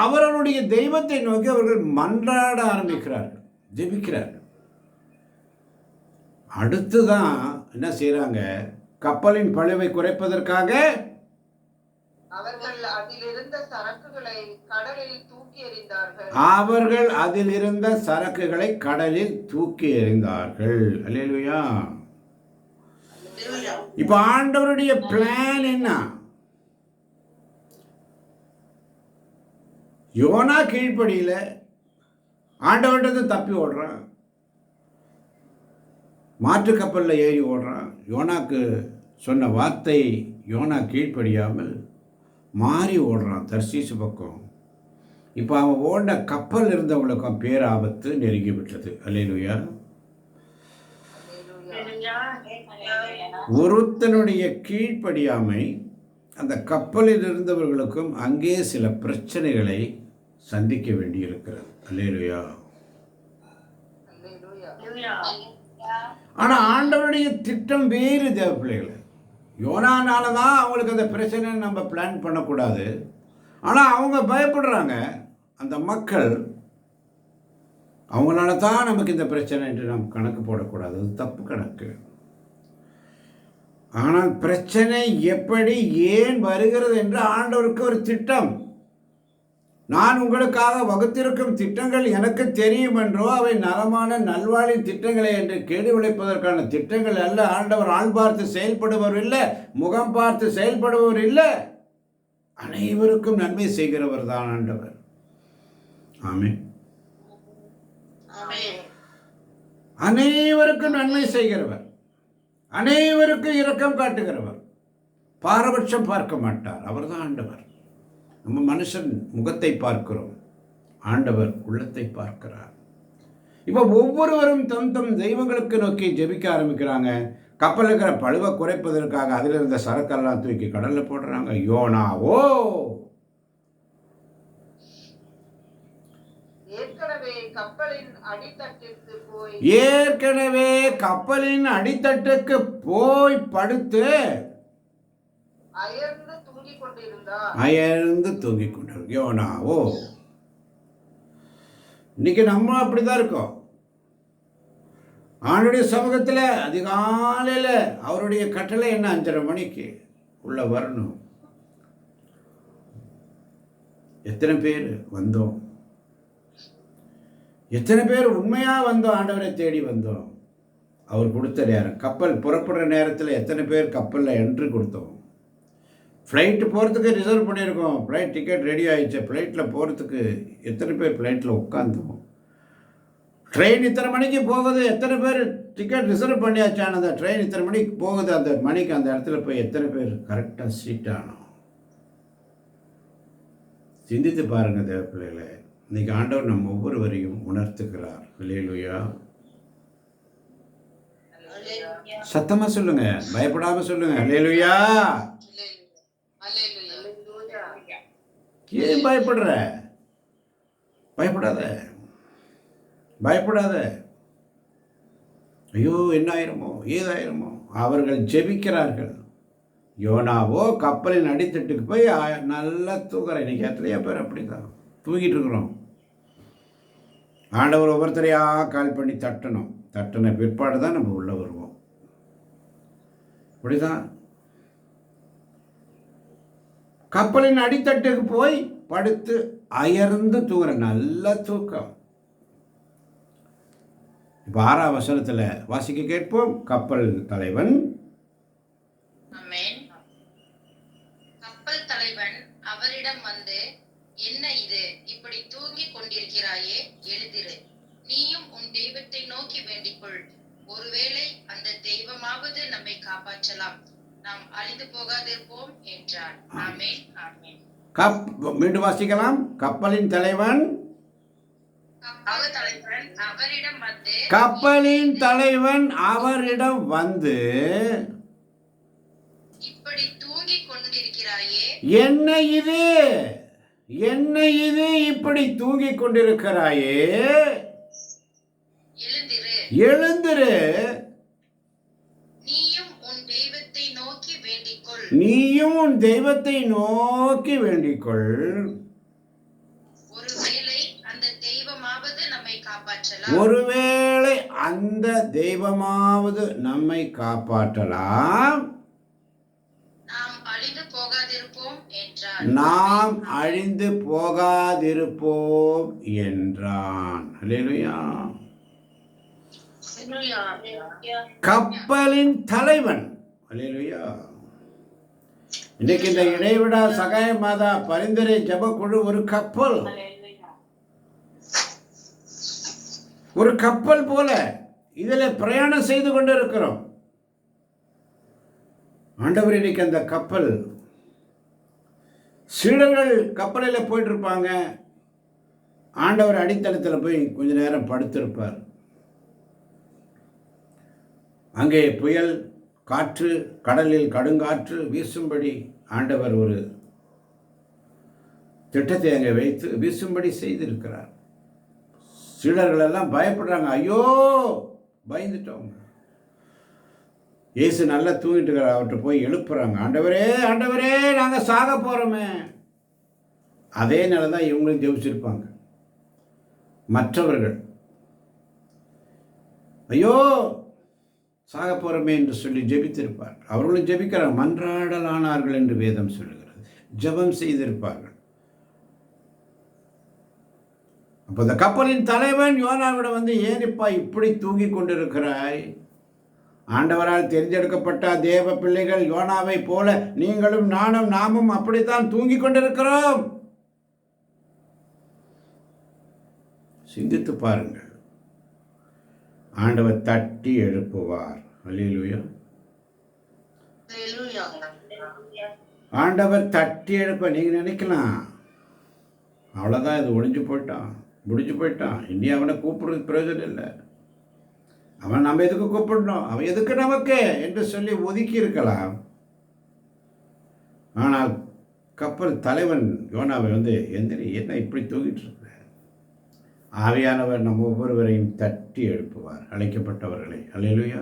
அவர்களுடைய தெய்வத்தை நோக்கி அவர்கள் மன்றாட ஆரம்பிக்கிறார்கள், ஜெபிக்கிறார்கள். அடுத்துதான் என்ன செய்யறாங்க? கப்பலின் பழுவை குறைப்பதற்காக அவர்கள் அதிலிருந்த சரக்குகளை கடலில் தூக்கி எறிந்தார்கள். அல்லேலூயா. இப்ப ஆண்டவருடைய பிளான் என்ன? யோனா கீழ்ப்படியில் ஆண்டவர்கிட்ட தப்பி ஓடுறான், மாற்று கப்பலில் ஏறி ஓடுறான். யோனாக்கு சொன்ன வார்த்தை யோனா கீழ்ப்படியாமல் மாறி ஓடுறான் தர்சீசு பக்கம். இப்போ அவன் ஓடின கப்பல் இருந்தவங்களுக்கும் பேராபத்து நெருங்கி விட்டது. அல்லேலூயா. ஒருத்தனுடைய கீழ்ப்படியாமை அந்த கப்பலில் இருந்தவர்களுக்கும் அங்கே சில பிரச்சனைகளை சந்திக்க வேண்டியிருக்கிறது. அல்லேலூயா. ஆனால் ஆண்டவருடைய திட்டம் வேறு. தேவ பிள்ளைகளை, யோனானால தான் அவங்களுக்கு அந்த பிரச்சனை நம்ம பிளான் பண்ணக்கூடாது. ஆனால் அவங்க பயப்படுறாங்க. அந்த மக்கள் அவங்களால தான் நமக்கு இந்த பிரச்சனை என்று நாம் கணக்கு போடக்கூடாது. அது தப்பு கணக்கு. ஆனால் பிரச்சனை எப்படி ஏன் வருகிறது என்று ஆண்டவருக்கு ஒரு திட்டம். நான் உங்களுக்காக வகுத்திருக்கும் திட்டங்கள் எனக்கு தெரியும் என்றோ அவை நலமான நல்வாழி திட்டங்களே என்று கேடு விளைப்பதற்கான திட்டங்கள் அல்ல. ஆண்டவர் ஆள் பார்த்து செயல்படுபவர் இல்லை, முகம் பார்த்து செயல்படுபவர் இல்லை. அனைவருக்கும் நன்மை செய்கிறவர் தான் ஆண்டவர். ஆமென். அனைவருக்கும் நன்மை செய்கிறவர், அனைவருக்கும் இரக்கம் காட்டுகிறவர், பாரபட்சம் பார்க்க மாட்டார். அவர் தான் ஆண்டவர். நம்ம மனுஷன் முகத்தை பார்க்கிறோம், ஆண்டவர் உள்ளத்தை பார்க்கிறார். இப்போ ஒவ்வொருவரும் தம் தம் தெய்வங்களுக்கு நோக்கி ஜெபிக்க ஆரம்பிக்கிறாங்க. கப்பல் இருக்கிற பழுவை குறைப்பதற்காக அதில் இருந்த சரக்கெல்லாம் தூக்கி கடலில் போடுறாங்க. யோனாவோ ஏற்கனவே கப்பலின் அடித்தட்டுக்கு போய் படுத்து அயர்ந்து தூங்கிக் கொண்டிருந்தார். யோனாவோ. இன்னைக்கு நம்ம அப்படிதான் இருக்கோம். ஆண்டுடைய சமூகத்தில் அதிகாலையில் அவருடைய கட்டளை என்ன? 5:30 மணிக்கு உள்ள வரணும். எத்தனை பேர் வந்தோம்? எத்தனை பேர் உண்மையாக வந்தோம்? ஆண்டவரை தேடி வந்தோம். அவர் கொடுத்த நேரம், கப்பல் புறப்படுற நேரத்தில் எத்தனை பேர் கப்பலில் என்ட்ரி கொடுத்தோம்? ஃப்ளைட்டு போகிறதுக்கு ரிசர்வ் பண்ணியிருக்கோம், ஃப்ளைட் டிக்கெட் ரெடி ஆகிடுச்சு. ஃப்ளைட்டில் போகிறதுக்கு எத்தனை பேர் ஃப்ளைட்டில் உட்காந்தோம்? ட்ரெயின் இத்தனை மணிக்கு போகுது, எத்தனை பேர் டிக்கெட் ரிசர்வ் பண்ணியாச்சான அந்த ட்ரெயின் இத்தனை மணிக்கு போகுது, அந்த மணிக்கு அந்த இடத்துல போய் எத்தனை பேர் கரெக்டாக சீட் ஆனோம்? சிந்தித்து பாருங்கள் தேவ பிள்ளைகளை. இன்னைக்கு ஆண்டவர் நம்ம ஒவ்வொருவரையும் உணர்த்துகிறார். அல்லேலூயா. சத்தமா சொல்லுங்க, பயப்படாம சொல்லுங்க. அல்லேலூயா. ஏன் பயப்படுற? பயப்படாத, பயப்படாத. ஐயோ என்ன ஆயிருமோ ஏதாயிருமோ. அவர்கள் ஜெபிக்கிறார்கள். யோனாவோ கப்பலின் அடித்தட்டுக்கு போய் நல்லா தூங்குறேன். இன்னைக்கு எத்தனையோ பேர் அப்படி தான் தூங்கிட்டு இருக்கிறோம். ஆண்டவர் ஒவ்வொருத்தரையாக கால் பண்ணி தட்டணும். தட்டின பிற்பாடு தான் நம்ம உள்ளே வருவோம். அப்படிதான் கப்பலின் அடித்தட்டுக்கு போய் படுத்து அயர்ந்து தூங்குற நல்ல தூக்கம். இப்போ 6ஆம் வசனத்தில் வாசிக்க கேட்போம். கப்பல் தலைவன் கப்பல் தலைவன் அவரிடம் வந்து, என்ன இது, இப்படி தூங்கிக் கொண்டிருக்கிறாயே, எழுந்திரு, நீயும் உன் தெய்வத்தை நோக்கி வேண்டிக்கொள். ஒருவேளை அந்த தெய்வமாவது நம்மை காப்பாற்றலாம், நாம் அழிந்து போகாதிருப்போம் என்றார். ஆமென். ஆமென். மீண்டும் வாசிக்கலாம். கப்பலின் தலைவன் கப்பலின் தலைவன் அவரிடம் வந்து, இப்படி தூங்கிக் கொண்டிருக்கிறாயே, என்ன இது, என்ன இது, இப்படி தூங்கிக் கொண்டிருக்கிறாயே, எழுந்திரு, எழுந்திரு, நீயும் உன் தெய்வத்தை நோக்கி வேண்டிக்கொள், நீயும் உன் தெய்வத்தை நோக்கி வேண்டிக்கொள். ஒருவேளை அந்த தெய்வமாவது நம்மை காப்பாற்றலாம், நாம் அழிந்து போகாதிருப்போம் என்றார். நாம் அழிந்து போகாதிருப்போம் என்றான். அல்லேலூயா. கப்பலின் தலைவன். அல்லேலூயா. இன்றைக்கு இந்த இடைவிடா சகாய மாதா பரிந்துரை ஜபக்குழு ஒரு கப்பல் போல இதில் பிரயாணம் செய்து கொண்டு இருக்கிறோம். ஆண்டவர் இன்னைக்கு அந்த கப்பல், சீடர்கள் கப்பலில் போயிட்டு இருப்பாங்க. ஆண்டவர் அடித்தளத்தில் போய் கொஞ்ச நேரம் படுத்திருப்பார். அங்கே புயல், காற்று, கடலில் கடுங்காற்று வீசும்படி ஆண்டவர் ஒரு திட்டத்தை அங்கே வைத்து வீசும்படி செய்திருக்கிறார். சீடர்கள் எல்லாம் பயப்படுறாங்க. ஐயோ, பயந்துட்டோம். இயேசு நல்லா தூங்கிட்டு இருக்கிறார். அவர்கிட்ட போய் எழுப்புறாங்க. ஆண்டவரே, ஆண்டவரே, நாங்கள் சாக போகிறோமே. அதே நிலை தான் இவங்களும் ஜெபிச்சிருப்பாங்க. மற்றவர்கள் ஐயோ சாக போகிறோமே என்று சொல்லி ஜெபித்திருப்பார். அவர்களும் ஜெபிக்கிறார். மன்றாடலானார்கள் என்று வேதம் சொல்லுகிறது. ஜெபம் செய்திருப்பார்கள். அப்போ இந்த கப்பலின் தலைவன் யோனாவிடம் வந்து, ஏனிப்பா இப்படி தூங்கி கொண்டிருக்கிறாய்? ஆண்டவரால் தெரிஞ்செடுக்கப்பட்ட தேவ பிள்ளைகள் யோனாவை போல நீங்களும் நாமும் அப்படித்தான் தூங்கி கொண்டிருக்கிறோம். சிந்தித்து பாருங்கள். ஆண்டவர் தட்டி எழுப்புவார். அல்லேலூயா. ஆண்டவர் தட்டி எழுப்ப நீங்க நினைக்கலாம், அவ்வளோதான், இது முடிஞ்சு போயிட்டான், இனி அவனை கூப்பிடுறது பிரயோஜனம் இல்லை, அவன் நம்ம எதுக்கு கூப்பிடணும், அவன் எதுக்கு நமக்கு என்று சொல்லி ஒதுக்கி இருக்கலாம். ஆனால் கப்பல் தலைவன் யோனாவை வந்து, எந்திரி, என்ன இப்படி தூங்கிட்டு இருக்க? ஆவியானவர் நம்ம ஒவ்வொருவரையும் தட்டி எழுப்புவார். அழைக்கப்பட்டவர்களை. அல்லேலூயா.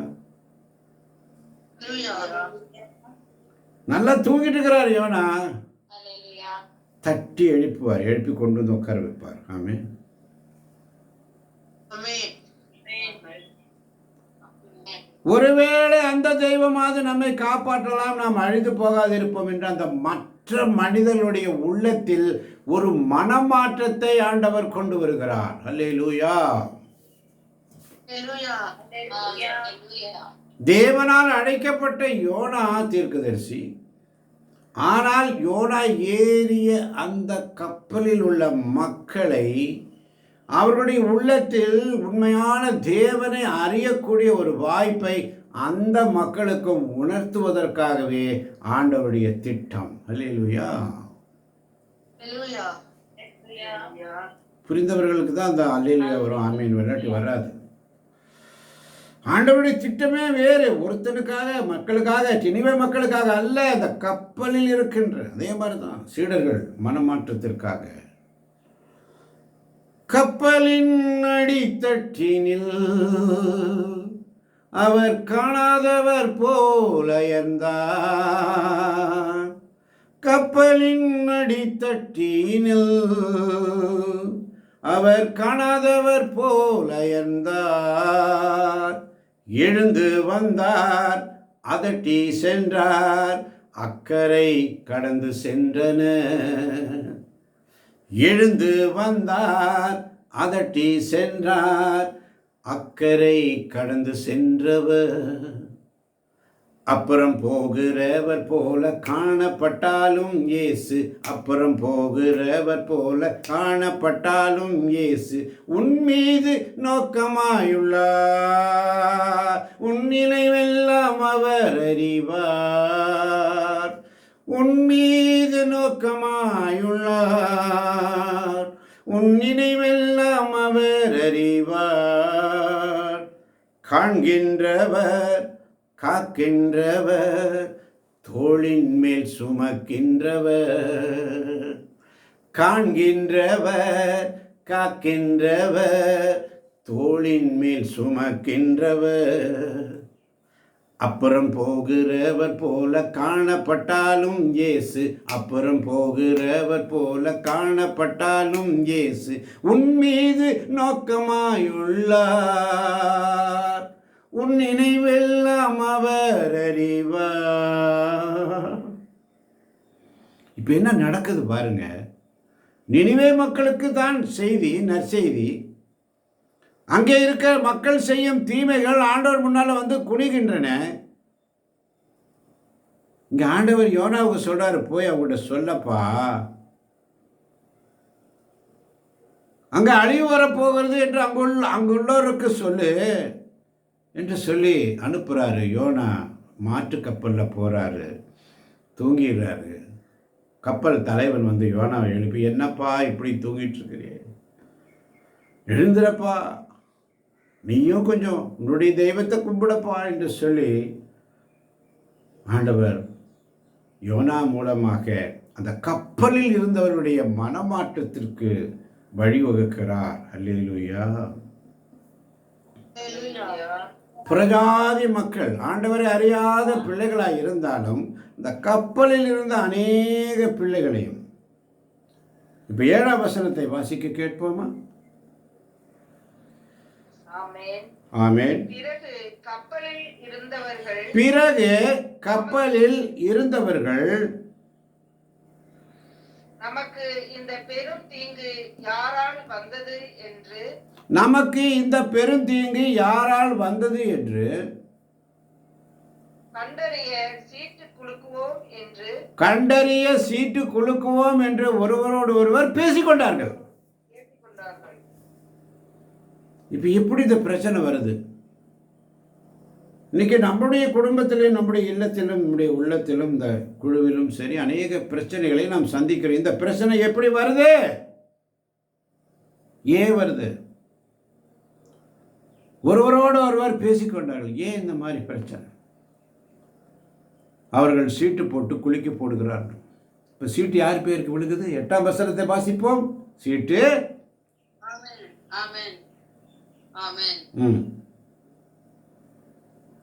நல்லா தூங்கிட்டு இருக்கிறார் யோனா. தட்டி எழுப்புவார். எழுப்பி கொண்டு வந்து உட்கார வைப்பார். ஆமென். ஒருவேளை அந்த தெய்வமாவது நம்மை காப்பாற்றலாம், நாம் அழிந்து போகாதிருப்போம் என்று அந்த மற்ற மனிதர்களுடைய உள்ளத்தில் ஒரு மனமாற்றத்தை ஆண்டவர் கொண்டு வருகிறார். அல்லேலூயா. தேவனால் அழைக்கப்பட்ட யோனா தீர்க்கதரிசி. ஆனால் யோனா ஏறிய அந்த கப்பலில் உள்ள மக்களை, அவர்களுடைய உள்ளத்தில் உண்மையான தேவனை அறியக்கூடிய ஒரு வாய்ப்பை அந்த மக்களுக்கும் உணர்த்துவதற்காகவே ஆண்டவருடைய திட்டம். அல்லேலூயா. புரிந்தவர்களுக்கு தான் அந்த அல்லேலூயா வரும். ஆமீன் விளையாட்டு வராது. ஆண்டவருடைய திட்டமே வேறு. ஒருத்தனுக்காக, மக்களுக்காக, நினிவே மக்களுக்காக அல்ல, அந்த கப்பலில் இருக்கின்ற அதே மாதிரி தான் சீடர்கள் மனமாற்றத்திற்காக. கப்பலின் அடித்தட்டினில் அவர் காணாதவர் போல இருந்தார். கப்பலின் அடித்தட்டினில் அவர் காணாதவர் போல இருந்தார். எழுந்து வந்தார், அதட்டி சென்றார், அக்கறை கடந்து சென்றனர். எழுந்து வந்தார், அதட்டி சென்றார், அக்கறை கடந்து சென்றவர். அப்புறம் போகிறவர் போல காணப்பட்டாலும் இயேசு, அப்புறம் போகிறவர் போல காணப்பட்டாலும் இயேசு உன் மீது நோக்கமாயுள்ளார். உன் நினைவெல்லாம் அவர் அறிவார். உன் மீது நோக்கமாயுள்ளார். உன் நினைவெல்லாம் அவர் அறிவார். காண்கின்றவர், காக்கின்றவர், தோளின் மேல் சுமக்கின்றவர். காண்கின்றவர், காக்கின்றவர், தோளின் மேல் சுமக்கின்றவர். அப்புறம் போகிறவர் போல காணப்பட்டாலும் இயேசு, அப்புறம் போகிறவர் போல காணப்பட்டாலும் இயேசு உன் மீது நோக்கமாயுள்ளார். உன் நினைவெல்லாம் அவர் அறிவார். இப்போ என்ன நடக்குது பாருங்க. நினிவே மக்களுக்கு தான் செய்தி, நற்செய்தி. அங்கே இருக்க மக்கள் செய்யும் தீமைகள் ஆண்டவர் முன்னால் வந்து குனிகின்றன. இங்கே ஆண்டவர் யோனாவுக்கு சொல்கிறாரு, போய் அவங்ககிட்ட சொல்லப்பா, அங்கே அழிவு வரப்போகிறது என்று அங்குள்ளவருக்கு சொல்லு என்று சொல்லி அனுப்புகிறாரு. யோனா மாற்று கப்பலில் போகிறாரு, தூங்கிடுறாரு. கப்பல் தலைவன் வந்து யோனாவை எழுப்பி, என்னப்பா இப்படி தூங்கிட்டு இருக்கிறே, எழுந்துறப்பா, நீயும் கொஞ்சம் உன்னுடைய தெய்வத்தை கும்பிடப்பா என்று சொல்லி ஆண்டவர் யோனா மூலமாக அந்த கப்பலில் இருந்தவருடைய மனமாற்றத்திற்கு வழிவகுக்கிறார். அல்லேலூயா. புறஜாதி மக்கள் ஆண்டவரை அறியாத பிள்ளைகளாய் இருந்தாலும் இந்த கப்பலில் இருந்த அநேக பிள்ளைகளையும். இப்ப 7ஆம் வசனத்தை வாசிக்க கேட்போமா? ஆமென். பிறகு கப்பலில் இருந்தவர்கள் நமக்கு இந்த பெரும் தீங்கு யாரால் வந்தது என்று கண்டறிய சீட்டு குலுக்குவோம் என்று ஒருவரோடு ஒருவர் பேசிக்கொண்டார்கள். இப்போ எப்படி இந்த பிரச்சனை வருது? இன்னைக்கு நம்முடைய குடும்பத்திலும், நம்முடைய இல்லத்திலும், நம்முடைய உள்ளத்திலும், இந்த குழுவிலும் சரி, அநேக பிரச்சனைகளை நாம் சந்திக்கிறோம். இந்த பிரச்சனை எப்படி வருது? ஏன் வருது? ஒருவரோடு ஒருவர் பேசிக்கொண்டார்கள். ஏன் இந்த மாதிரி பிரச்சனை? அவர்கள் சீட்டு போட்டு குலுக்கி போடுகிறார்கள். இப்போ சீட்டு யார் பேருக்கு விழுகுது? 8ஆம் வசனத்தை வாசிப்போம். சீட்டு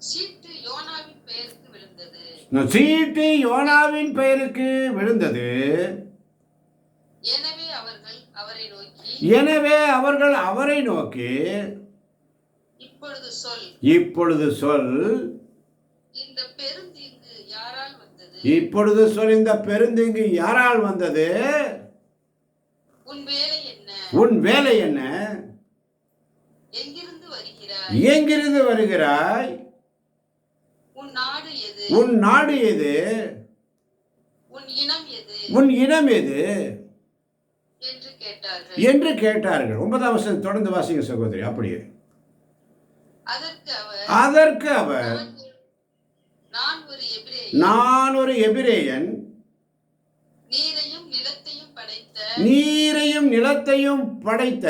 சீட்டு யோனாவின் பெயருக்கு விழுந்தது. சீட்டு யோனாவின் பெயருக்கு விழுந்தது. எனவே அவர்கள் அவரை நோக்கி இப்பொழுது சொல், இந்த பெருந்தீங்கு யாரால் வந்தது? இப்பொழுது சொல், இந்த பெருந்தீங்கு யாரால் வந்தது? உன் வேலை என்ன? உன் வேலை என்ன? எங்கிருந்து வருகிறாய்? உன் நாடு எது? உன் நாடு எது? உன் இனம் எது? உன் இனம் எது என்று கேட்டார்கள். 9ஆம் வசனம் தொடர்ந்து வாசிங்க சகோதரி. அப்படியே அதற்கு அவர் நான் ஒரு எபிரேயன், நீரையும் நிலத்தையும் படைத்த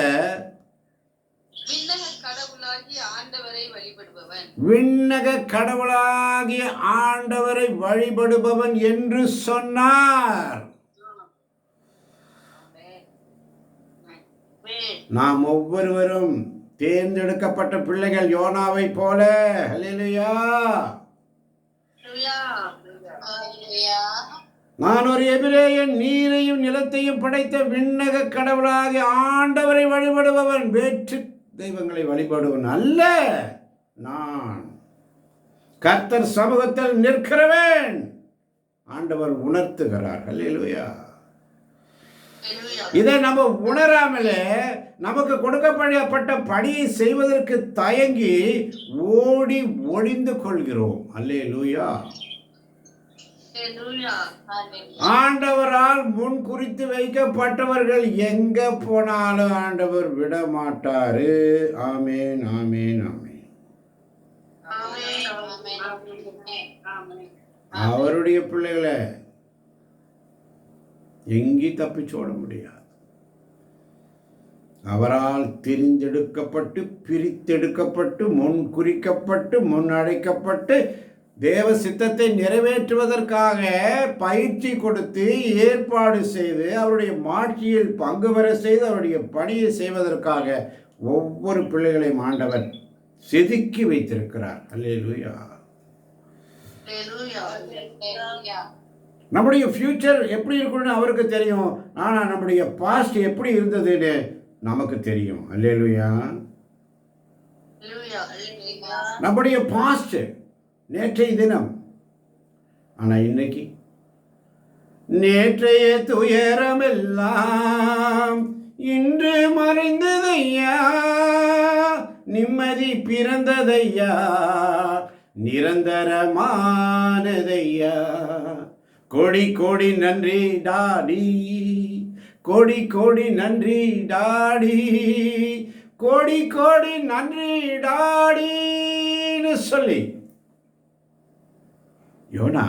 விண்ணக கடவுளாகிய ஆண்டவரை வழிபடுபவன் என்று சொன்னார். நாம் ஒவ்வொருவரும் தேர்ந்தெடுக்கப்பட்ட பிள்ளைகள் யோனாவை போல. அல்லேலூயா. நான் ஒரு எபிரேயன், நீரையும் நிலத்தையும் படைத்த விண்ணக கடவுளாகிய ஆண்டவரை வழிபடுபவன், வேற்று தெய்வங்களை வழிபடுவன் அல்ல. நான் கர்த்தர் சமூகத்தில் நிற்கிறவன். ஆண்டவர் உணர்த்துகிறார். அல்லேலூயா. இதை நம்ம உணராமலே நமக்கு கொடுக்கப்பட்ட பணியை செய்வதற்கு தயங்கி ஓடி ஒளிந்து கொள்கிறோம். அல்லேலூயா. ஆண்டவரால் முன் குறித்து வைக்கப்பட்டவர்கள் எங்க போனாலும் ஆண்டவர் விட மாட்டாரு. ஆமேன், ஆமேன், ஆமேன். அவருடைய பிள்ளைகளை எங்கேயும் தப்பிச்சோட முடியாது. அவரால் தெரிந்தெடுக்கப்பட்டு, பிரித்தெடுக்கப்பட்டு, முன் குறிக்கப்பட்டு, முன் அழைக்கப்பட்டு, தேவ சித்தத்தை நிறைவேற்றுவதற்காக பயிற்சி கொடுத்து, ஏற்பாடு செய்து, அவருடைய மாட்சியில் பங்கு பெற செய்து, அவருடைய பணியை செய்வதற்காக ஒவ்வொரு பிள்ளைகளையும் ஆண்டவர் செதுக்கி வைத்திருக்கிறார். அல்லேலூயா. நம்முடைய ஃபியூச்சர் எப்படி இருக்கணும்னு அவருக்கு தெரியும். ஆனால் நம்முடைய பாஸ்ட் எப்படி இருந்ததுன்னு நமக்கு தெரியும். அல்லேலூயா. நம்முடைய பாஸ்ட் நேற்றைய தினம். ஆனால் இன்னைக்கு நேற்றைய துயரமெல்லாம் இன்று மறைந்ததையா, நிம்மதி பிறந்ததையா, நிரந்தரமானதையா. கோடி கோடி நன்றி டாடி, கோடி கோடி நன்றி டாடி, கோடி கோடி நன்றி டாடின்னு சொல்லி யோனா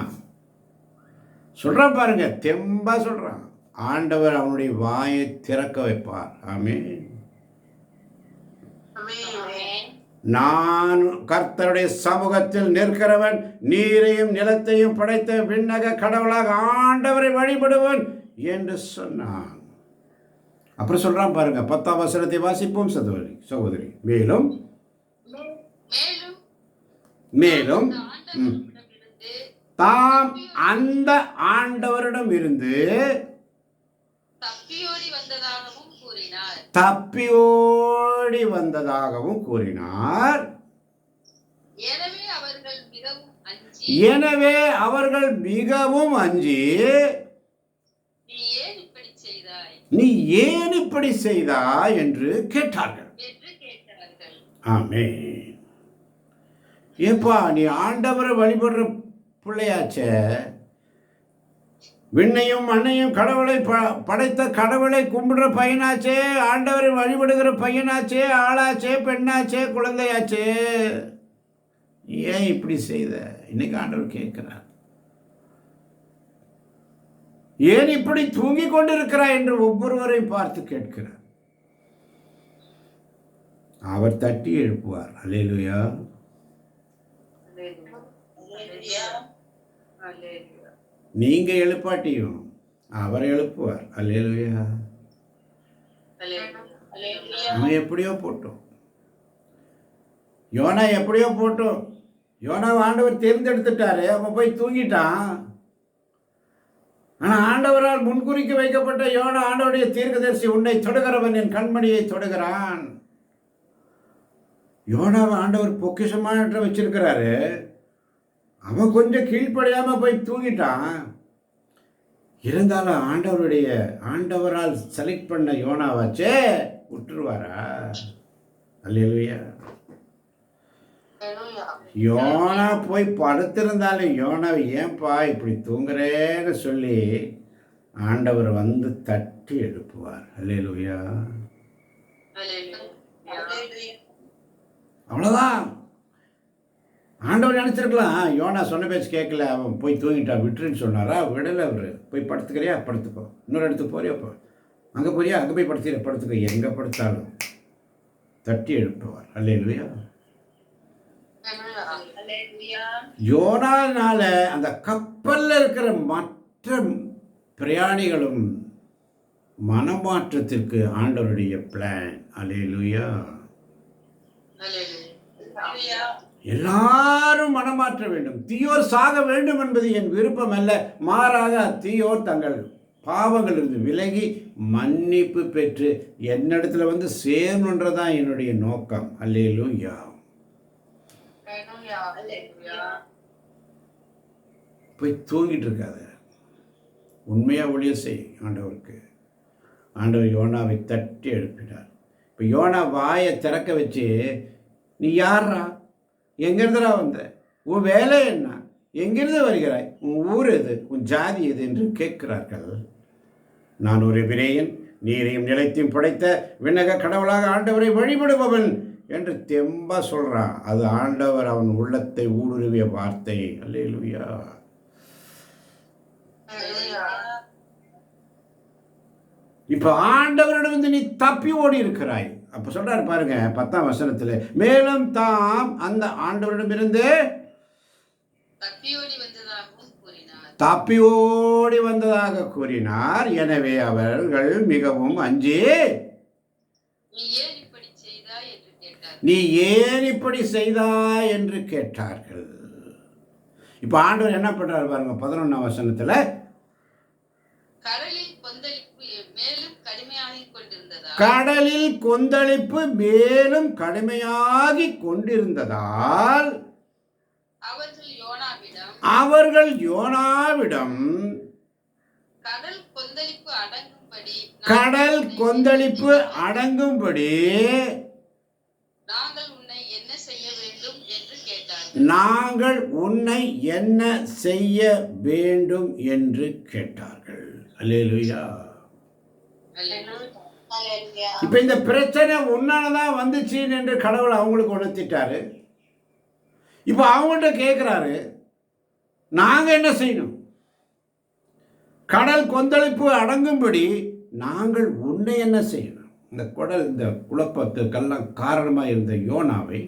சொல்றான் பாருங்க, தெம்பா சொல்றான். ஆண்டவர் அவனுடைய வாயை திறக்க வைப்பார். ஆமென். நான் கர்த்தருடைய சமூகத்தில் நிற்கிறவன், நீரையும் நிலத்தையும் படைத்த விண்ணக கடவுளாக ஆண்டவரை வழிபடுவன் என்று சொன்னான். அப்புறம் சொல்றான் பாருங்க, 10ஆம் வசனத்தை வாசிப்போம் சகோதரி. மேலும் மேலும் தாம் அந்த ஆண்டவரிடம் இருந்து தப்பியோடி வந்ததாகவும் கூறினார். தப்பியோடி வந்ததாகவும் கூறினார். எனவே அவர்கள் மிகவும் அஞ்சி, எனவே அவர்கள் மிகவும் அஞ்சி, நீ ஏன் இப்படி செய்தாய், நீ ஏன் இப்படி செய்தாய் என்று கேட்டார்கள். என்று கேட்டார்கள். ஆமென். ஏப்பா, நீ ஆண்டவரை வழிபடுற பிள்ளையாச்சே, விண்ணையும் மண்ணையும் கடவுளை படைத்த கடவுளை கும்பிடுற பையனாச்சே, ஆண்டவரை வழிபடுகிற பையனாச்சே, ஆளாச்சே, பெண்ணாச்சே, குழந்தையாச்சே, ஏன் இப்படி செய்த? இன்னைக்கு ஆண்டவர் கேட்கிறார். ஏன் இப்படி தூங்கிக் கொண்டிருக்கிறாய் என்று ஒவ்வொருவரையும் பார்த்து கேட்கிறார். அவர் தட்டி எழுப்புவார். அல்லேலூயா. நீங்க எழுப்பாட்டியும் அவர் எழுப்புவார். அல்லேலூயா. அவன் எப்படியோ போட்டோம், யோனா எப்படியோ போட்டோம். யோனா ஆண்டவர் தேர்ந்தெடுத்துட்டாரு, அவன் போய் தூங்கிட்டான். ஆனா ஆண்டவரால் முன்குறிக்கு வைக்கப்பட்ட யோனா ஆண்டவருடைய தீர்க்கதரிசி, உன்னை தொடுகிறவன் என் கண்மணியை தொடுகிறான். யோனாவை ஆண்டவர் பொக்கிஷமான வச்சிருக்கிறாரு. அவன் கொஞ்சம் கீழ்ப்படியாம போய் தூங்கிட்டான். இருந்தாலும் ஆண்டவரால் செலக்ட் பண்ண யோனாவாச்சே விட்டுருவாரா? அல்லேலூயா. யோனா போய் படுத்திருந்தாலும் யோனாவை ஏன்பா இப்படி தூங்குறேன்னு சொல்லி ஆண்டவர் வந்து தட்டி எழுப்புவார். அல்லேலூயா. அவ்வளோதான். ஆண்டவர் நினச்சிருக்கலாம், யோனா சொன்ன பேச்சு கேட்கல, அவன் போய் தூங்கிட்டான், விட்டுருன்னு சொன்னாரா? விடலை. அவர் போய் படுத்துக்கிறியா, படுத்துக்கோ. இன்னொரு இடத்துக்கு போறியாப்போ, அங்கே போறியா, அங்கே போய் படுத்துக்கோ. எங்கே படுத்தாலும் தட்டி எழுப்புவார். அல்லேலூயா. யோனானால அந்த கப்பலில் இருக்கிற மற்ற பிரயாணிகளும் மனமாற்றத்திற்கு ஆண்டவருடைய பிளான். அல்லேலூயா. எல்லாரும் மனமாற்ற வேண்டும். தீயோர் சாக வேண்டும் என்பது என் விருப்பம் அல்ல. மாறாக தீயோர் தங்கள் பாவங்களிலிருந்து விலகி மன்னிப்பு பெற்று என்னிடத்துல வந்து சேரணுன்றதான் என்னுடைய நோக்கம். அல்லேலூயா. போய் தூங்கிட்டு இருக்காத, உண்மையா ஊழியம் செய் ஆண்டவருக்கு. ஆண்டவர் யோனாவை தட்டி எழுப்பினார். இப்போ யோனா வாயை திறக்க வச்சு, நீ யாரா, எங்கிருந்துடா வந்த, உன் வேலை என்ன, எங்கிருந்து வருகிறாய், உன் ஊர் எது, உன் ஜாதி எது என்று கேட்கிறார்கள். நான் ஒரு விரேயன், நீரையும் நிலைத்தையும் படைத்த விண்ணக கடவுளாக ஆண்டவரை வழிபடுபவன் என்று தெம்பா சொல்றான். அது ஆண்டவர் அவன் உள்ளத்தை ஊடுருவிய வார்த்தை. அல்லேலூயா. இப்ப ஆண்டவரிடம் வந்து நீ தப்பி ஓடி இருக்கிறாய். அப்ப சொல்றாரு பாருங்க 10ஆம் வசனத்துல, மேலும் தாம் அந்த ஆண்டவரிடமிருந்து தப்பி ஓடி வந்ததாக கூறினார். எனவே அவர்கள் மிகவும் அஞ்சி, நீ ஏன் இப்படி செய்தாய் என்று கேட்டார்கள். இப்ப ஆண்டவர் என்ன பண்றாரு பாருங்க 11ஆம் வசனத்துல, கடலில் கொந்தளிப்பு மேலும் கடுமையாகிக் கொண்டிருந்ததால் அவர்கள் யோனாவிடம் கடல் கொந்தளிப்பு அடங்கும்படி நாங்கள் உன்னை என்ன செய்ய வேண்டும் என்று கேட்டார்கள். அல்லேலூயா. இப்ப இந்த பிரச்சனை உன்னாலதான் வந்துச்சு என்று கடவுள் அவங்களுக்கு உணர்த்திட்டாரு. இப்ப அவங்கள்ட்ட கேட்கிறாரு, நாங்க என்ன செய்யணும்? கடல் கொந்தளிப்பு அடங்கும்படி நாங்கள் உன்னை என்ன செய்யணும்? இந்த குழப்பத்துக்கெல்லாம் காரணமாக இருந்த யோனாவை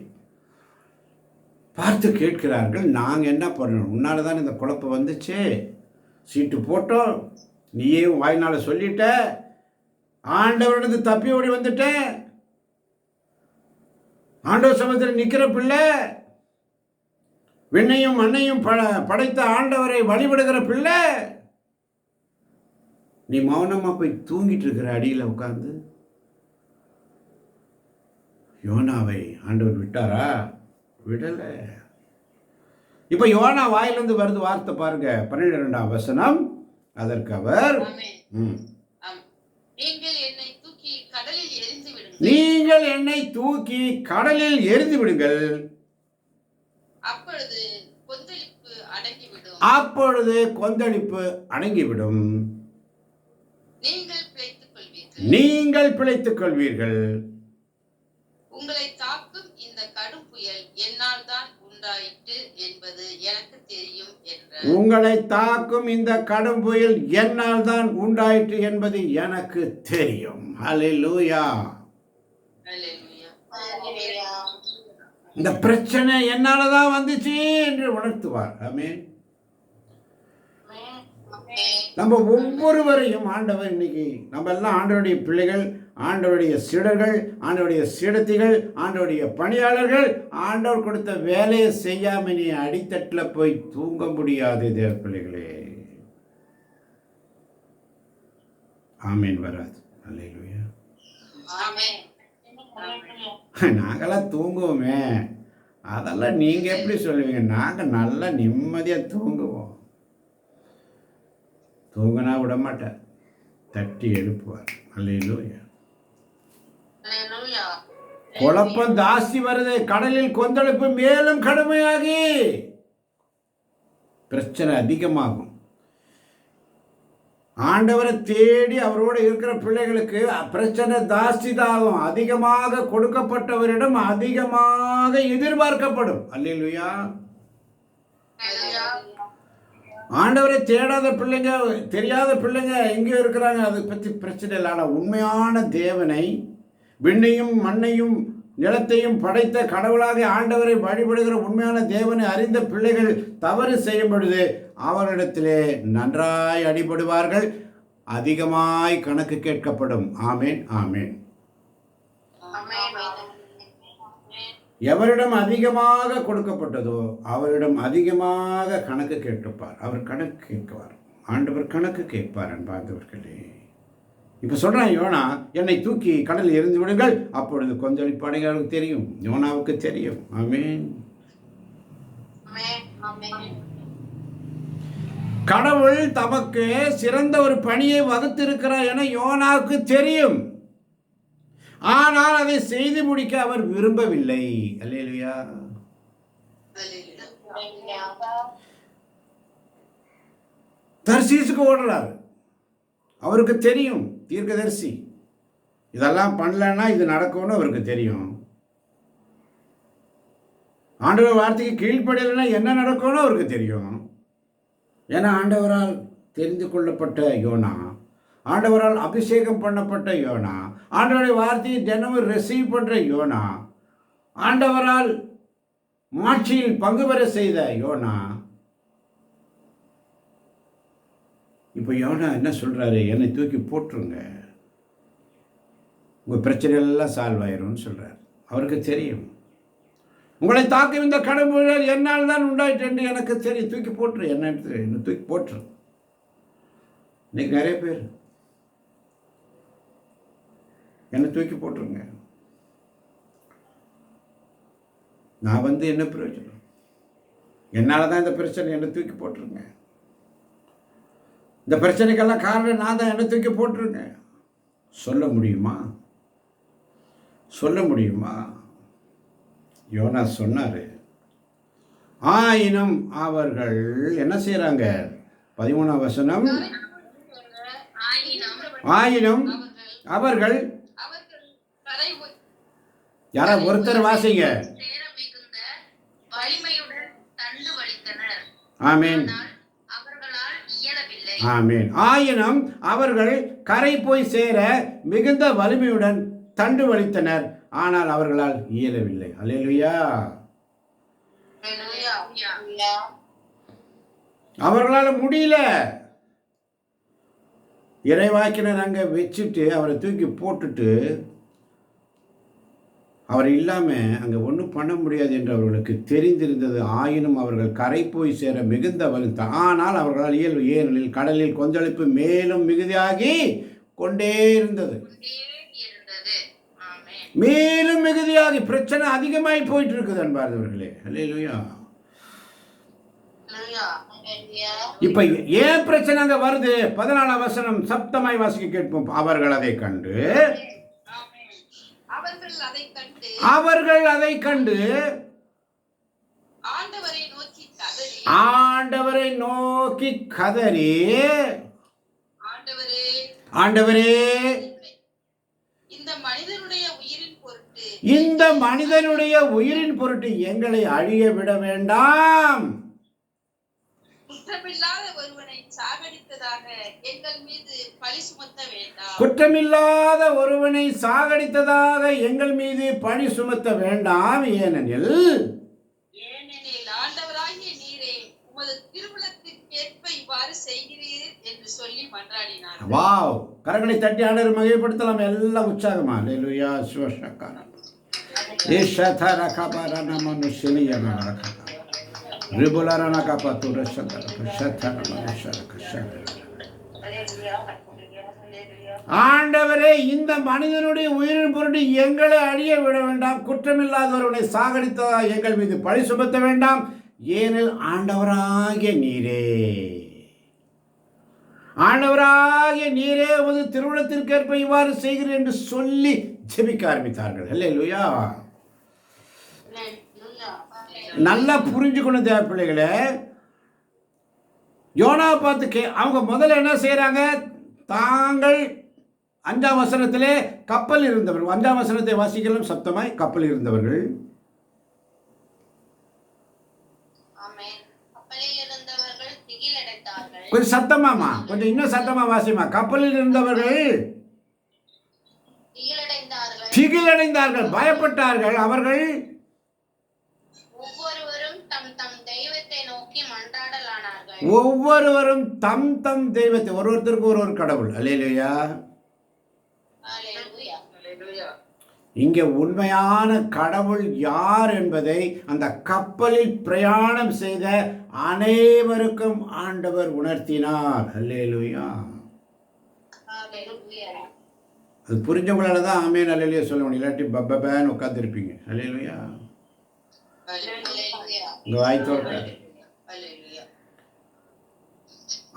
பார்த்து கேட்கிறார்கள், நாங்கள் என்ன பண்ணணும்? உன்னால தான் இந்த குழப்பம் வந்துச்சு, சீட்டு போட்டோம், நீயே வாய்னால சொல்லிட்ட, ஆண்டவரிடத்து தப்பி ஓடி வந்துட்ட, ஆண்டவர் சமூகத்தில் நிற்கிற பிள்ளை, விண்ணையும் மண்ணையும் படைத்த ஆண்டவரை வழிபடுகிற பிள்ளை, நீ மௌனமா போய் தூங்கிட்டு இருக்கிற அடியில் உட்கார்ந்து. யோனாவை ஆண்டவர் விட்டாரா? விடல. இப்ப யோனா வாயிலிருந்து வருது வார்த்தை பாருங்க, 12ஆம் வசனம். அதற்கு அவர், நீங்கள் என்னை தூக்கி கடலில் எரிந்து விடுங்கள். நீங்கள் என்னை தூக்கி கடலில் எரிந்து விடுங்கள், அப்பொழுது கொந்தளிப்பு அடங்கிவிடும். அப்பொழுது கொந்தளிப்பு அடங்கிவிடும், நீங்கள் பிழைத்துக் கொள்வீர்கள். நீங்கள் பிழைத்துக் கொள்வீர்கள். உங்களை தாக்கும் இந்த கடும் புயல் என்னால் தான் உண்டாயிற்று என்பது எனக்கு தெரியும் என்றார். உங்களை தாக்கும் இந்த கடும் புயல் என்னால் தான் உண்டாயிற்று என்பது எனக்கு தெரியும். ஹல்லேலூயா. அல்லேலூயா. இந்த பிரச்சனை என்னால தான் வந்துச்சு என்று உணர்த்துவார். ஆமென். நம்ம ஒவ்வொருவரையும் ஆண்டவர் இன்னைக்கு, நம்ம எல்லாம் ஆண்டவருடைய பிள்ளைகள், ஆண்டவருடைய சீடர்கள், ஆண்டவருடைய சீடத்திகள், ஆண்டவருடைய பணியாளர்கள். ஆண்டவர் கொடுத்த வேலையை செய்யாம நீ அடித்தட்டில் போய் தூங்க முடியாது தேவ பிள்ளைகளே. ஆமீன் வராது. அல்லேலூயா. நாங்களாம் தூங்குவோமே, அதெல்லாம் நீங்க எப்படி சொல்லுவீங்க? நாங்க நல்லா நிம்மதியா தூங்குவோம். தூங்கினா விட மாட்டார், தட்டி எழுப்புவார். அல்லேலூயா. குழப்பம் ஜாஸ்தி வருது, கடலில் கொந்தளிப்பு மேலும் கடுமையாகி பிரச்சனை அதிகமாகும். ஆண்டவரை தேடி அவரோடு இருக்கிற பிள்ளைகளுக்கு பிரச்சனை ஜாஸ்தி தாகும். அதிகமாக கொடுக்கப்பட்டவரிடம் அதிகமாக எதிர்பார்க்கப்படும். அல்லேலூயா. ஆண்டவரை தேடாத பிள்ளைங்க, தெரியாத பிள்ளைங்க எங்கேயோ இருக்கிறாங்க, அதை பற்றி பிரச்சனை இல்லை. ஆனால் உண்மையான தேவனை, விண்ணையும் மண்ணையும் நிலத்தையும் படைத்த கடவுளாக ஆண்டவரை வழிபடுகிற உண்மையான தேவனை அறிந்த பிள்ளைகள் தவறு செய்யும் பொழுது அவரிடத்திலே நன்றாய் அடிபடுவார்கள், அதிகமாய் கணக்கு கேட்கப்படும். ஆமேன், ஆமேன். எவரிடம் அதிகமாக கொடுக்கப்பட்டதோ அவரிடம் அதிகமாக கணக்கு கேட்டுப்பார். அவர் கணக்கு கேட்குவார், ஆண்டவர் கணக்கு கேட்பார். அன்பார்ந்தவர்களே, இப்போ சொல்கிறான் யோனா, என்னை தூக்கி கடலில் எரிந்து விடுங்கள், அப்பொழுது கொந்தளிப்பு அடைகளுக்கு தெரியும், யோனாவுக்கு தெரியும். ஆமென். கடவுள் தமக்கு சிறந்த ஒரு பணியை வகுத்திருக்கிறார் என யோனாவுக்கு தெரியும். ஆனால் அதை செய்து முடிக்க அவர் விரும்பவில்லை. அல்லேலூயா. தர்சீசுக்கு ஓடுறாரு. அவருக்கு தெரியும், தீர்க்கதரிசி இதெல்லாம் பண்ணலன்னா இது நடக்கும்னு அவருக்கு தெரியும். ஆண்டவர் வார்த்தைக்கு கீழ்ப்படையலைன்னா என்ன நடக்கும்னு அவருக்கு தெரியும். ஏன்னா ஆண்டவரால் தெரிந்து கொள்ளப்பட்ட யோனா, ஆண்டவரால் அபிஷேகம் பண்ணப்பட்ட யோனா, ஆண்டவருடைய வார்த்தையை தினமும் ரிசீவ் பண்ற யோனா, ஆண்டவரால் மாட்சியில் பங்கு பெற செய்த யோனா. இப்போ யோனா என்ன சொல்றாரு? என்னை தூக்கி போட்டுருங்க, உங்கள் பிரச்சனையெல்லாம் சால்வ் ஆயிரும்னு சொல்றாரு. அவருக்கு தெரியும், உங்களை தாக்கும் இந்த கடவுள் என்னால் தான் உண்டாயிட்டு என்று எனக்கு தெரியும். தூக்கி போட்டுரு, என்ன தூக்கி போட்டுரு. இன்னைக்கு நிறைய பேர் என்னை தூக்கி போட்டுருங்க, நான் என்ன பிரயோஜனம், என்னால் தான் இந்த பிரச்சனை, என்னை தூக்கி போட்டுருங்க, இந்த பிரச்சனைக்கெல்லாம் காரணம் நான் தான், என்னை தூக்கி போட்டுருங்க. சொல்ல முடியுமா? சொல்ல முடியுமா? யோனா சொன்னார், ஆயினும் அவர்கள் என்ன செய்கிறாங்க? 13ஆம் வசனம். ஆயினும் அவர்கள் அவர்கள் கரை யாரா ஒருத்தர் வாசிங்க. சேர மிகுந்த வலிமையுடன் தண்டு வலித்தனர். ஆமீன், ஆனால் அவர்களால் இயலவில்லை. ஆமீன். ஆயினும் அவர்கள் கரை போய் சேர மிகுந்த வலிமையுடன் தண்டு வலித்தனர், ஆனால் அவர்களால் இயலவில்லை. அல்லேலூயா. அவர்களால் முடியல. இறைவாக்கினர் அங்கே வச்சுட்டு அவரை தூக்கி போட்டுட்டு அவர் இல்லாமல் அங்கே ஒன்றும் பண்ண முடியாது என்று அவர்களுக்கு தெரிந்திருந்தது. ஆயினும் அவர்கள் கரை போய் சேர மிகுந்த வலித்த, ஆனால் அவர்களால் இயல்பு. ஏனெனில் கடலில் கொந்தளிப்பு மேலும் மிகுதியாகி கொண்டே இருந்தது. மேலும் மிகுதியாகி பிரச்சனை அதிகமாகி போயிட்டு இருக்குது அன்பார்ந்தவர்களே. அல்லேலூயா. இப்ப ஏன் பிரச்சனை அங்க வருது? 14ஆம் வசனம் சப்தமாய் வாசிக்க கேட்போம். அவர்கள் அதை கண்டு அவர்கள் அதை கண்டு ஆண்டவரை நோக்கி கதறி ஆண்டவரே, இந்த மனிதனுடைய உயிரின் பொருட்டு எங்களை அழிய விட வேண்டாம். குற்றமில்லாத ஒருவனை சாகடித்ததாக எங்கள் மீது பழி சுமத்த வேண்டாம். குற்றமில்லாத ஒருவனை சாகடித்ததாக எங்கள் மீது பழி சுமத்த வேண்டாம். ஏனெனில் ஆண்டவராகிய நீரே உமது திருவுளத்திற்கேற்ப இவ்வாறு செய்கிறீர் என்று சொல்லி மன்றாடினார். வாவ், கரங்களை தட்டி ஆண்டவரை மகிமைப்படுத்தலாம். எல்லாம் உற்சாகமா. அல்லேலூயா. சுவஷக்காரா ஏஷதர கபரன மனுஷலியன ரகா ரிபுலரன கபதுர சதர சதர மனுஷரக சதர. ஆண்டவரே, இந்த மனிதனுடைய உயிரின் பொருட்டு எங்களை அழிய விட வேண்டாம். குற்றமில்லாதவர்களை சாகடித்ததா எங்கள் மீது பழி சுமத்த வேண்டாம். ஏனில் ஆண்டவராகிய நீரே உமது திருவுளத்திற்கேற்ப இவ்வாறு செய்கிறேன் என்று சொல்லி ஜெபிக்க ஆரம்பித்தார்கள். அல்லேலூயா. நல்லா புரிஞ்சுக்கணும் தேவ பிள்ளைகளே. யோனா பார்த்து அவங்க முதல்ல என்ன செய்யறாங்க? தாங்கள் 5ஆம் வசனத்திலே கப்பல் இருந்தவர்கள். 5ஆம் வசனத்தை வாசிக்கலாம் சத்தமாய். கப்பல் இருந்தவர்கள் கொஞ்சம் சத்தமாமா, கொஞ்சம் இன்னும் சத்தமா வாசிமா. கப்பலில் இருந்தவர்கள் திகிலடைந்தார்கள், பயப்பட்டார்கள். அவர்கள் ஒவ்வொருவரும் தம் தம் தெய்வத்தை நோக்கி மன்றாடலானார்கள். ஒவ்வொருவரும் தம் தம் தெய்வத்தை, ஒருவருக்கு ஒரு கடவுள். அல்லேலூயா. இங்கே உண்மையான கடவுள் யார் என்பதை அந்த கப்பலில் பிரயாணம் செய்த அனைவருக்கும் ஆண்டவர் உணர்த்தினார். அல்லேலூயா. அது புரிஞ்சவங்களால தான் ஆமேன் அல்லேலூயா சொல்ல முடியும். இல்லாட்டி பப்பபேன்னு உட்காந்துருப்பீங்க. அல்லேலூயா. உங்க வாய் தோற்காது.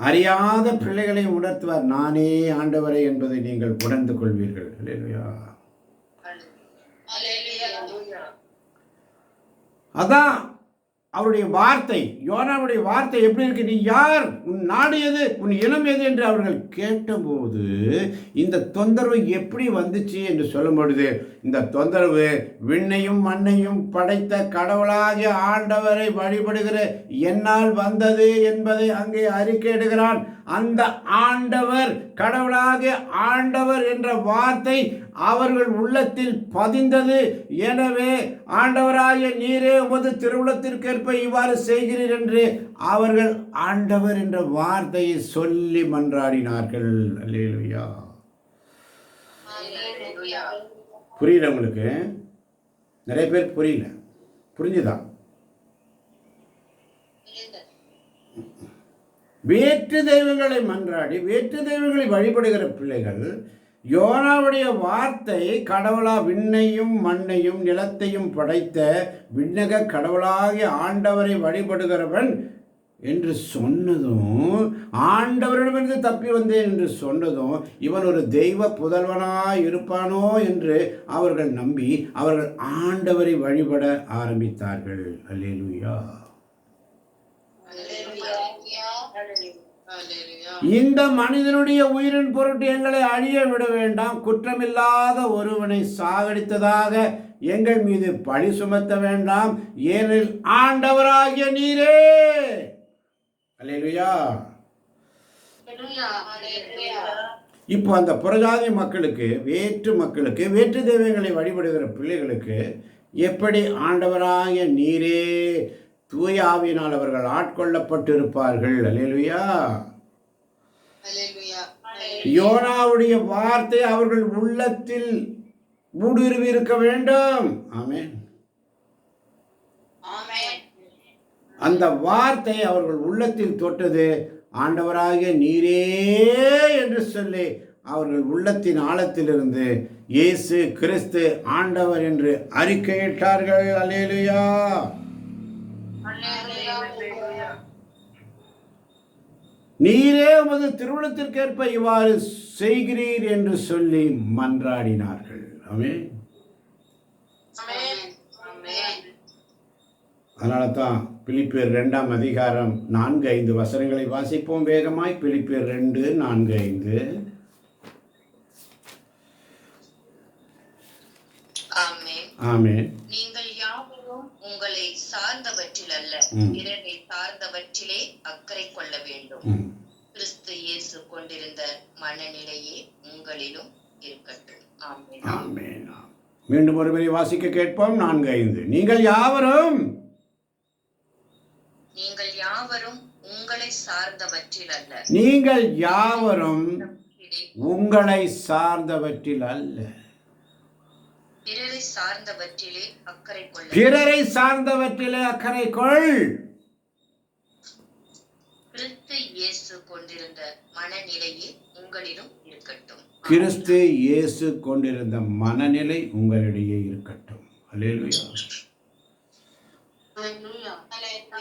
அறியாத பிள்ளைகளை உணர்த்துவார். நானே ஆண்டவரை என்பதை நீங்கள் உணர்ந்து கொள்வீர்கள். அல்லேலூயா. அதான் அவருடைய வார்த்தை, யோனாவுடைய வார்த்தை எப்படி இருக்கு? நீ யார், உன் நாடு எது, உன் இனம் எது என்று அவர்கள் கேட்டபோது இந்த தொந்தரவு எப்படி வந்துச்சு என்று சொல்லும் பொழுது, இந்த தொந்தரவு விண்ணையும் மண்ணையும் படைத்த கடவுளாகிய ஆண்டவரை வழிபடுகிற என்னால் வந்தது என்பதை அங்கே அறிக்கையிடுகிறான். அந்த ஆண்டவர், கடவுளாகிய ஆண்டவர் என்ற வார்த்தை அவர்கள் உள்ளத்தில் பதிந்தது. எனவே ஆண்டவராகிய நீரே உமது திருவுளத்திற்கேற்ப இவ்வாறு செய்கிறீர் என்று அவர்கள் ஆண்டவர் என்ற வார்த்தையை சொல்லி மன்றாடினார்கள். அல்லேலூயா. புரியல உங்களுக்கு? நிறைய பேர் புரியல. புரிஞ்சுதா? வேற்று தெய்வங்களை மன்றாடி வேற்று தெய்வங்களை வழிபடுகிற பிள்ளைகள் யோனாவுடைய வார்த்தை, கடவுளா விண்ணையும் மண்ணையும் நிலத்தையும் படைத்த விண்ணக கடவுளாகிய ஆண்டவரை வழிபடுகிறவன் என்று சொன்னதும், ஆண்டவரிடமிருந்து தப்பி வந்தேன் என்று சொன்னதும், இவன் ஒரு தெய்வ புதல்வனாய் இருப்பானோ என்று அவர்கள் நம்பி அவர்கள் ஆண்டவரை வழிபட ஆரம்பித்தார்கள். அல்லேலூயா. இந்த மனிதனுடைய உயிரின் பொருட்டு எங்களை அழிய விட வேண்டாம், குற்றமில்லாத ஒருவனை சாகடித்ததாக எங்கள் மீது பழி சுமத்த வேண்டாம், ஏனில் ஆண்டவராகிய நீரே. அல்லேலூயா. இப்போ அந்த புறஜாதி மக்களுக்கு, வேற்று தெய்வங்களை வழிபடுகிற பிள்ளைகளுக்கு எப்படி ஆண்டவராகிய நீரே தூய ஆவியினால் அவர்கள் ஆட்கொள்ளப்பட்டிருப்பார்கள். அல்லேலூயா. யோனாவுடைய வார்த்தை அவர்கள் உள்ளத்தில் ஊடுருவி இருக்க வேண்டும். ஆமென். அந்த வார்த்தை அவர்கள் உள்ளத்தில் தொட்டது. ஆண்டவராகிய நீரே என்று சொல்லி அவர்கள் உள்ளத்தின் ஆழத்திலிருந்து இயேசு கிறிஸ்து ஆண்டவர் என்று அறிக்கையிட்டார்கள். அல்லேலூயா. நீரே உமது திருவுளத்திற்கேற்ப இவ்வாறு செய்கிறீர் என்று சொல்லி மன்றாடினார்கள். ஆமென். அதனால தான் பிலிப்பியர் 2ஆம் அதிகாரம் 4-5 வசனங்களை வாசிப்போம் வேகமாய். பிலிப்பியர் 2:4-5. ஆமென். நீங்கள் யாவரும் உங்களை சார்ந்தவற்றில் அல்ல, பிறரை சார்ந்தவற்றிலே அக்கறை கொள்ள வேண்டும். கிறிஸ்து இயேசு கொண்டிருந்த மனநிலையே உங்களிலும் இருக்கட்டும். ஆமென். ஆமென். மீண்டும் ஒருமுறை வாசிக்க கேட்போம். 4:5. நீங்கள் யாவரும் உங்களை சார்ந்தவற்றில் அல்ல, நீங்கள் யாவரும் உங்களை சார்ந்தவற்றில் அல்ல, பிறரை சார்ந்தவற்றிலே அக்கறை கொள்ள. பிறரை சார்ந்தவற்றிலே அக்கறை கொள். கிறிஸ்து இயேசு கொண்டிருந்த மனநிலையே உங்களிலும் இருக்கட்டும். கிறிஸ்து இயேசு கொண்டிருந்த மனநிலை உங்களிடையே இருக்கட்டும். அல்லேலூயா.